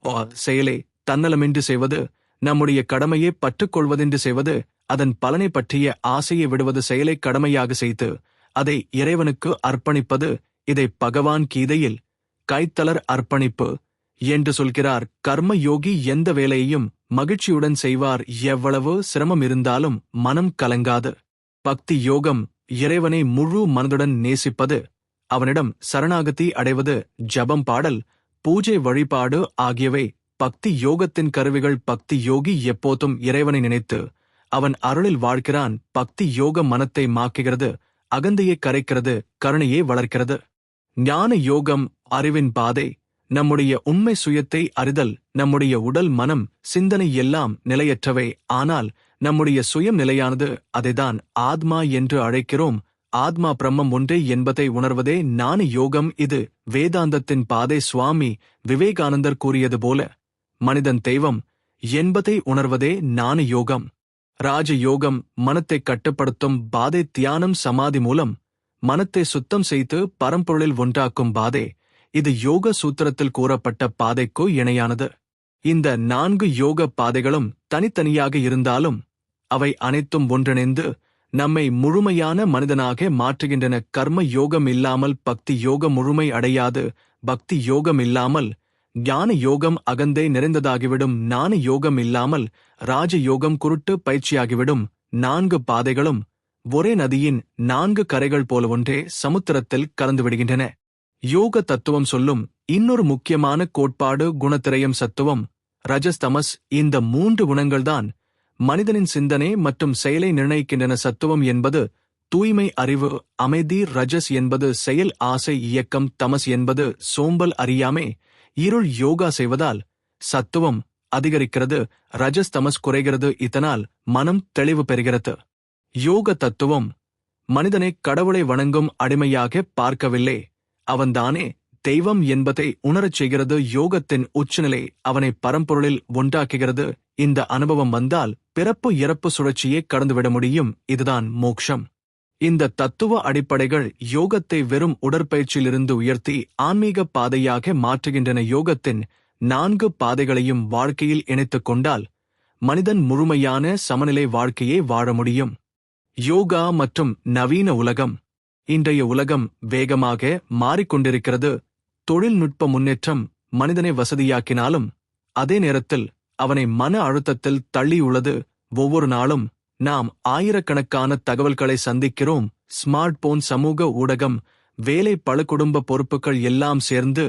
செயலை தன்னலமின்றி செய்வது, நம்முடைய கடமையை பற்றுக்கொள்வதென்று செய்வது, அதன் பலனை பற்றிய ஆசையை விடுவது. செயலை கடமையாக செய்து அதை இறைவனுக்கு அர்ப்பணிப்பது. இதை பகவான் கீதையில் கைத்தலர் அர்ப்பணிப்பு என்று சொல்கிறார். கர்ம யோகி எந்த வேலையையும் மகிழ்ச்சியுடன் செய்வார். எவ்வளவு சிரமம் இருந்தாலும் மனம் கலங்காது. பக்தி யோகம் இறைவனை முழு மனதுடன் நேசிப்பது, அவனிடம் சரணாகதி அடைவது. ஜபம், பாடல், பூஜை, வழிபாடு ஆகியவை பக்தி யோகத்தின் கருவிகள். பக்தி யோகி எப்போதும் இறைவனை நினைத்து அவன் அருளில் வாழ்கிறான். பக்தி யோக மனத்தை மாக்குகிறது, அகந்தையை கரைக்கிறது, கருணையை வளர்க்கிறது. ஞான யோகம் அறிவின் பாதை. நம்முடைய உண்மை சுயத்தை அறிதல். நம்முடைய உடல், மனம், சிந்தனை எல்லாம் நிலையற்றவை. ஆனால் நம்முடைய சுயம் நிலையானது. அதைதான் ஆத்மா என்று அழைக்கிறோம். ஆத்மா பிரம்மம் ஒன்றே என்பதை உணர்வதே ஞான யோகம். இது வேதாந்தத்தின் பாதை. சுவாமி விவேகானந்தர் கூறியது போல, மனிதன் தெய்வம் என்பதை உணர்வதே ஞான யோகம். ராஜ யோகம் மனத்தை கட்டுப்படுத்தும் பாதை. தியானம், சமாதி மூலம் மனத்தை சுத்தம் செய்து பரம்பொருளில் ஒன்றாக்கும் பாதை. இது யோக சூத்திரத்தில் கூறப்பட்ட பாதைக்கு இணையானது. இந்த 4 யோக பாதைகளும் தனித்தனியாக இருந்தாலும் அவை அனைத்தும் ஒன்றிணைந்து நம்மை முழுமையான மனிதனாக மாற்றுகின்றன. கர்ம யோகம் இல்லாமல் பக்தி யோகம் முழுமை அடையாது. பக்தி யோகம் இல்லாமல் ஞான யோகம் அகந்தை நிறைந்ததாகிவிடும். ஞான யோகம் இல்லாமல் ராஜ யோகம் குருட்டு பயிற்சியாகிவிடும். 4 பாதைகளும் ஒரே நதியின் 4 கரைகள் போல ஒன்றே சமுத்திரத்தில் கலந்துவிடுகின்றன. யோக தத்துவம் சொல்லும் இன்னொரு முக்கியமான கோட்பாடு குணத்திரயம். சத்துவம், ரஜஸ் தமஸ், இந்த 3 குணங்கள்தான் மனிதனின் சிந்தனை மற்றும் செயலை நிர்ணயிக்கின்றன. சத்துவம் என்பது தூய்மை, அறிவு, அமைதி. ரஜஸ் என்பது செயல், ஆசை, இயக்கம். தமஸ் என்பது சோம்பல், அறியாமை, இருள். யோகா செய்வதால் சத்துவம் அதிகரிக்கிறது, ரஜஸ் தமஸ் குறைகிறது. இதனால் மனம் தெளிவு பெறுகிறது. யோக தத்துவம் மனிதனை கடவுளை வணங்கும் அடிமையாக பார்க்கவில்லை, அவன்தானே தெய்வம் என்பதை உணரச் செய்கிறது. யோகத்தின் உச்சநிலை அவனை பரம்பொருளில் ஒன்றாக்குகிறது. இந்த அனுபவம் வந்தால் பிறப்பு இறப்பு சுழற்சியை கடந்துவிட முடியும். இதுதான் மோக்ஷம். இந்த தத்துவ அடிப்படைகள் யோகத்தை வெறும் உடற்பயிற்சியிலிருந்து உயர்த்தி ஆன்மீக பாதையாக மாற்றுகின்றன. யோகத்தின் 4 பாதைகளையும் வாழ்க்கையில் இணைத்துக் கொண்டால் மனிதன் முழுமையான சமநிலை வாழ்க்கையை வாழ முடியும். யோகா மற்றும் நவீன உலகம். இன்றைய உலகம் வேகமாக மாறிக்கொண்டிருக்கிறது. தொழில்நுட்ப முன்னேற்றம் மனிதனை வசதியாக்கினாலும் அதே நேரத்தில் அவனை மன அழுத்தத்தில் தள்ளியுள்ளது. ஒவ்வொரு நாளும் நாம் ஆயிரக்கணக்கான தகவல்களை சந்திக்கிறோம். ஸ்மார்ட் போன், சமூக ஊடகம், வேலை, பல குடும்ப பொறுப்புகள் எல்லாம் சேர்ந்து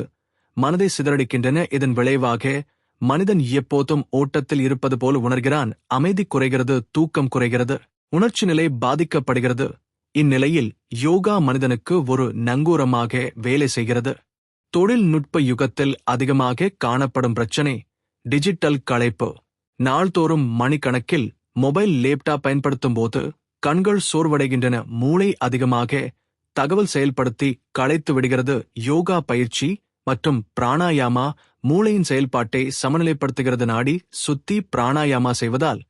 மனதை சிதறடிக்கின்றன. இதன் விளைவாக மனிதன் எப்போதும் ஓட்டத்தில் இருப்பது போல் உணர்கிறான். அமைதி குறைகிறது, தூக்கம் குறைகிறது, உணர்ச்சி நிலை பாதிக்கப்படுகிறது. இந்நிலையில் யோகா மனிதனுக்கு ஒரு நங்கூரமாக வேலை செய்கிறது. தொழில்நுட்ப யுகத்தில் அதிகமாக காணப்படும் பிரச்சனை டிஜிட்டல் களைப்பு. நாள்தோறும் மணிக்கணக்கில் மொபைல், லேப்டாப் பயன்படுத்தும் போது கண்கள் சோர்வடைகின்றன. மூளை அதிகமாக தகவல் செயல்படுத்தி களைத்து விடுகிறது. யோகா பயிற்சி மற்றும் பிராணாயாமா மூளையின் செயல்பாட்டை சமநிலைப்படுத்துகிறது. நாடி சுத்தி பிராணாயாமா செய்வதால்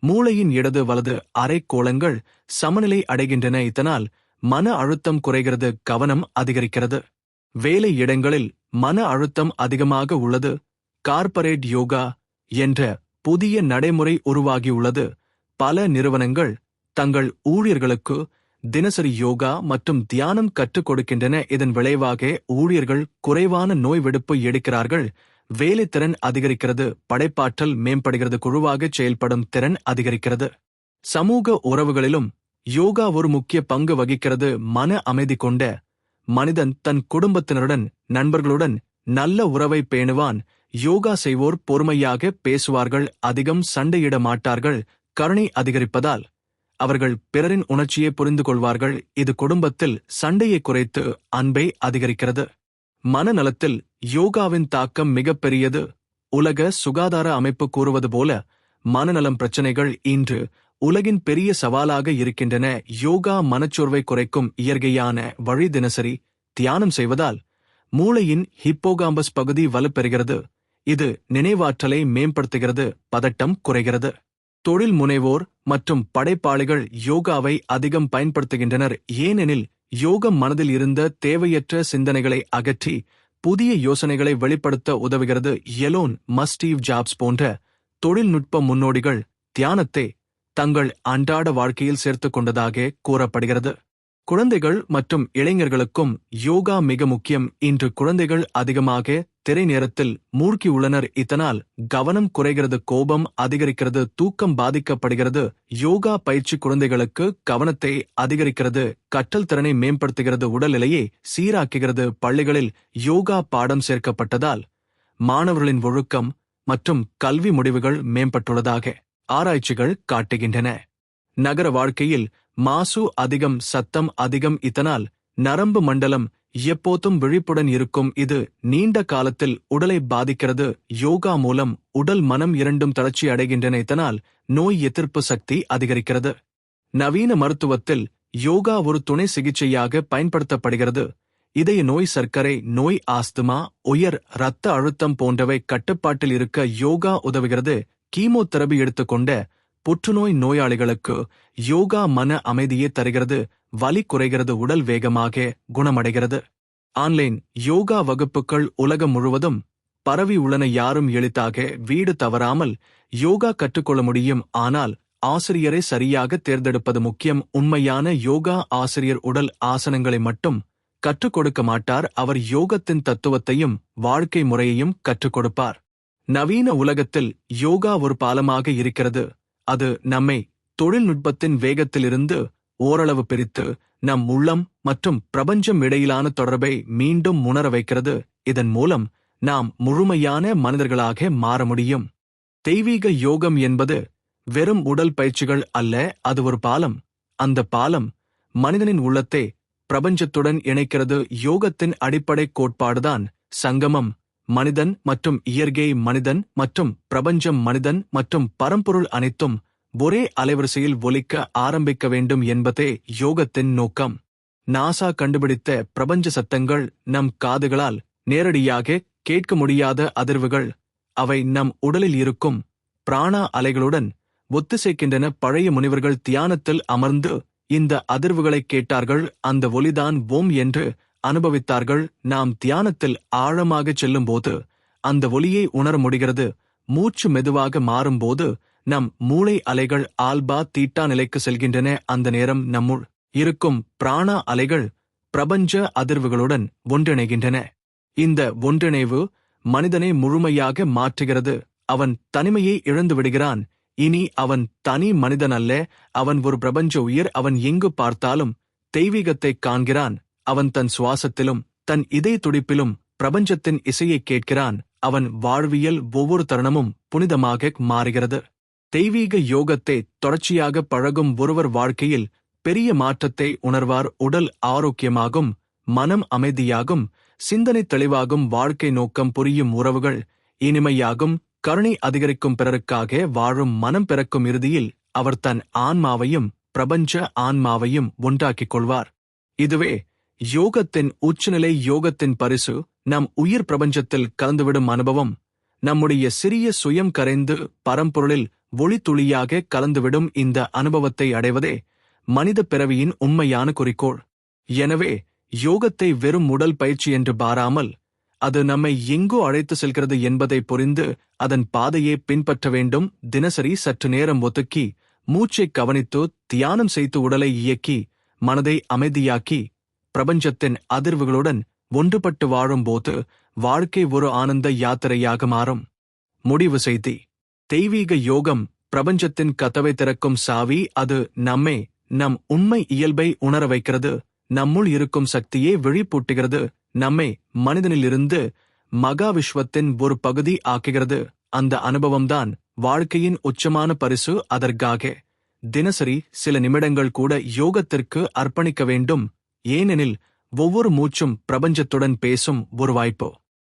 மூளையின் இடது வலது அரைக்கோளங்கள் சமநிலை அடைகின்றன. இதனால் மன அழுத்தம் குறைகிறது, கவனம் அதிகரிக்கிறது. வேலை இடங்களில் மன அழுத்தம் அதிகமாக உள்ளது. கார்ப்பரேட் யோகா என்ற புதிய நடைமுறை உருவாகியுள்ளது. பல நிறுவனங்கள் தங்கள் ஊழியர்களுக்கு தினசரி யோகா மற்றும் தியானம் கற்றுக் கொடுக்கின்றன. இதன் விளைவாக ஊழியர்கள் குறைவான நோய் விடுப்பு எடுக்கிறார்கள். வேலைத்திறன் அதிகரிக்கிறது, படைப்பாற்றல் மேம்படுகிறது, குழுவாகச் செயல்படும் திறன் அதிகரிக்கிறது. சமூக உறவுகளிலும் யோகா ஒரு முக்கிய பங்கு வகிக்கிறது. மன அமைதி கொண்ட மனிதன் தன் குடும்பத்தினருடன், நண்பர்களுடன் நல்ல உறவை பேணுவான். யோகா செய்வோர் பொறுமையாக பேசுவார்கள், அதிகம் சண்டையிட மாட்டார்கள். கருணை அதிகரிப்பதால் அவர்கள் பிறரின் உணர்ச்சியை புரிந்து கொள்வார்கள். இது குடும்பத்தில் சண்டையை குறைத்து அன்பை அதிகரிக்கிறது. மனநலத்தில் யோகாவின் தாக்கம் மிகப்பெரியது. உலக சுகாதார அமைப்பு கூறுவது போல மனநலம் பிரச்சினைகள் இன்று உலகின் பெரிய சவாலாக இருக்கின்றன. யோகா மனச்சோர்வை குறைக்கும் இயற்கையான வழி. தினசரி தியானம் செய்வதால் மூளையின் ஹிப்போகாம்பஸ் பகுதி வலுப்பெறுகிறது. இது நினைவாற்றலை மேம்படுத்துகிறது, பதட்டம் குறைகிறது. தொழில் முனைவோர் மற்றும் படைப்பாளிகள் யோகாவை அதிகம் பயன்படுத்துகின்றனர். ஏனெனில் யோகம் மனதில் இருந்த தேவையற்ற சிந்தனைகளை அகற்றி புதிய யோசனைகளை வெளிப்படுத்த உதவுகிறது. எலோன் மஸ்க், ஸ்டீவ் ஜாப்ஸ் போன்ற தொழில்நுட்ப முன்னோடிகள் தியானத்தை தங்கள் அன்றாட வாழ்க்கையில் சேர்த்துக் கொண்டதாக கூறப்படுகிறது. குழந்தைகள் மற்றும் இளைஞர்களுக்கும் யோகா மிக முக்கியம். இன்று குழந்தைகள் அதிகமாக திரை நேரத்தில் மூழ்கியுள்ளனர். இதனால் கவனம் குறைகிறது, கோபம் அதிகரிக்கிறது, தூக்கம் பாதிக்கப்படுகிறது. யோகா பயிற்சி குழந்தைகளுக்கு கவனத்தை அதிகரிக்கிறது, கற்றல் திறனை மேம்படுத்துகிறது, உடல்நிலையை சீராக்குகிறது. பள்ளிகளில் யோகா பாடம் சேர்க்கப்பட்டதால் மாணவர்களின் ஒழுக்கம் மற்றும் கல்வி முடிவுகள் மேம்பட்டுள்ளதாக ஆராய்ச்சிகள் காட்டுகின்றன. நகர வாழ்க்கையில் மாசு அதிகம், சத்தம் அதிகம். இதனால் நரம்பு மண்டலம் எப்போதும் விழிப்புடன் இருக்கும். இது நீண்ட காலத்தில் உடலை பாதிக்கிறது. யோகா மூலம் உடல், மனம் இரண்டும் தளர்ச்சி அடைகின்றன. இதனால் நோய் எதிர்ப்பு சக்தி அதிகரிக்கிறது. நவீன மருத்துவத்தில் யோகா ஒரு துணை சிகிச்சையாக பயன்படுத்தப்படுகிறது. இதய நோய், சர்க்கரை நோய், ஆஸ்துமா, உயர் இரத்த அழுத்தம் போன்றவை கட்டுப்பாட்டில் இருக்க யோகா உதவுகிறது. கீமோதெரபி எடுத்துக்கொண்ட புற்றுநோய் நோயாளிகளுக்கு யோகா மன அமைதியை தருகிறது, வலி குறைகிறது, உடல் வேகமாக குணமடைகிறது. ஆன்லைன் யோகா வகுப்புகள் உலகம் முழுவதும் பரவி உள்ளன. யாரும் எளிதாக வீடு தவறாமல் யோகா கற்றுக்கொள்ள முடியும். ஆனால் ஆசிரியரை சரியாக தேர்ந்தெடுப்பது முக்கியம். உண்மையான யோகா ஆசிரியர் உடல் ஆசனங்களை மட்டும் கற்றுக் கொடுக்க மாட்டார், அவர் யோகத்தின் தத்துவத்தையும் வாழ்க்கை முறையையும் கற்றுக் கொடுப்பார். நவீன உலகத்தில் யோகா ஒரு பாலமாக இருக்கிறது. அது நம்மை தொழில்நுட்பத்தின் வேகத்திலிருந்து ஓரளவு பிரித்து நம் உள்ளம் மற்றும் பிரபஞ்சம் இடையிலான தொடர்பை மீண்டும் உணர வைக்கிறது. இதன் மூலம் நாம் முழுமையான மனிதர்களாக மாற முடியும். தெய்வீக யோகம் என்பது வெறும் உடல் பயிற்சிகள் அல்ல, அது ஒரு பாலம். அந்த பாலம் மனிதனின் உள்ளத்தை பிரபஞ்சத்துடன் இணைக்கிறது. யோகத்தின் அடிப்படை கோட்பாடுதான் சங்கமம். மனிதன் மற்றும் இயற்கை, மனிதன் மற்றும் பிரபஞ்சம், மனிதன் மற்றும் பரம்பொருள் அனைத்தும் ஒரே அலைவரிசையில் ஒலிக்க ஆரம்பிக்க வேண்டும் என்பதே யோகத்தின் நோக்கம். நாசா கண்டுபிடித்த பிரபஞ்ச சத்தங்கள் நம் காதுகளால் நேரடியாக கேட்க முடியாத அதிர்வுகள். அவை நம் உடலில் இருக்கும் பிராண அலைகளுடன் ஒத்திசைக்கின்றன. பழைய முனிவர்கள் தியானத்தில் அமர்ந்து இந்த அதிர்வுகளை கேட்டார்கள். அந்த ஒலிதான் ஓம் என்று அனுபவித்தார்கள். நாம் தியானத்தில் ஆழமாகச் செல்லும்போது அந்த ஒலியை உணர முடிகிறது. மூச்சு மெதுவாக மாறும்போது நம் மூளை அலைகள் ஆல்பா தீட்டா நிலைக்கு செல்கின்றன. அந்த நேரம் நம்முள் இருக்கும் பிராண அலைகள் பிரபஞ்ச அதிர்வுகளுடன் ஒன்றிணைகின்றன. இந்த ஒன்றிணைவு மனிதனை முழுமையாக மாற்றுகிறது. அவன் தனிமையை இழந்து விடுகிறான். இனி அவன் தனி மனிதன் அல்ல, அவன் ஒரு பிரபஞ்ச உயிர். அவன் எங்கு பார்த்தாலும் தெய்வீகத்தைக் காண்கிறான். அவன் தன் சுவாசத்திலும் தன் இதய துடிப்பிலும் பிரபஞ்சத்தின் இசையைக் கேட்கிறான். அவன் வாழ்வியல் ஒவ்வொரு தருணமும் புனிதமாக மாறுகிறது. தெய்வீக யோகத்தை தொடர்ச்சியாக பழகும் ஒருவர் வாழ்க்கையில் பெரிய மாற்றத்தை உணர்வார். உடல் ஆரோக்கியமாகும், மனம் அமைதியாகும், சிந்தனை தெளிவாகும், வாழ்க்கை நோக்கம் புரியும், உறவுகள் இனிமையாகும், கருணை அதிகரிக்கும், பிறருக்காக வாழும் மனம் பிறக்கும். இறுதியில் அவர் தன் ஆன்மாவையும் பிரபஞ்ச ஆன்மாவையும் ஒன்றாக்கிக் கொள்வார். இதுவே யோகத்தின் உச்சநிலை. யோகத்தின் பரிசு நம் உயிர் பிரபஞ்சத்தில் கலந்துவிடும் அனுபவம். நம்முடைய சிறிய சுயம் கரைந்து பரம்பொருளில் ஒளித்துளியாக கலந்துவிடும். இந்த அனுபவத்தை அடைவதே மனித பிறவியின் உண்மையான குறிக்கோள். எனவே யோகத்தை வெறும் உடல் பயிற்சி என்று பாராமல், அது நம்மை எங்கோ அழைத்து செல்கிறது என்பதை புரிந்து அதன் பாதையை பின்பற்ற வேண்டும். தினசரி சற்று நேரம் ஒதுக்கி மூச்சை கவனித்து தியானம் செய்து உடலை இயக்கி மனதை அமைதியாக்கி பிரபஞ்சத்தின் அதிர்வுகளுடன் ஒன்றுபட்டு வாழும்போது வாழ்க்கை ஒரு ஆனந்த யாத்திரையாக மாறும். முடிவு செய்தி: தெய்வீக யோகம் பிரபஞ்சத்தின் கதவை திறக்கும் சாவி. அது நம்மை நம் உண்மை இயல்பை உணர வைக்கிறது, நம்முள் இருக்கும் சக்தியை விழிப்பூட்டுகிறது, நம்மை மனிதனிலிருந்து மகாவிஸ்வத்தின் ஒரு பகுதி ஆக்குகிறது. அந்த அனுபவம்தான் வாழ்க்கையின் உச்சமான பரிசு. அதற்காக தினசரி சில நிமிடங்கள் கூட யோகத்திற்கு அர்ப்பணிக்க வேண்டும். ஏனெனில் ஒவ்வொரு மூச்சும் பிரபஞ்சத்துடன் பேசும் ஒரு வாய்ப்பு.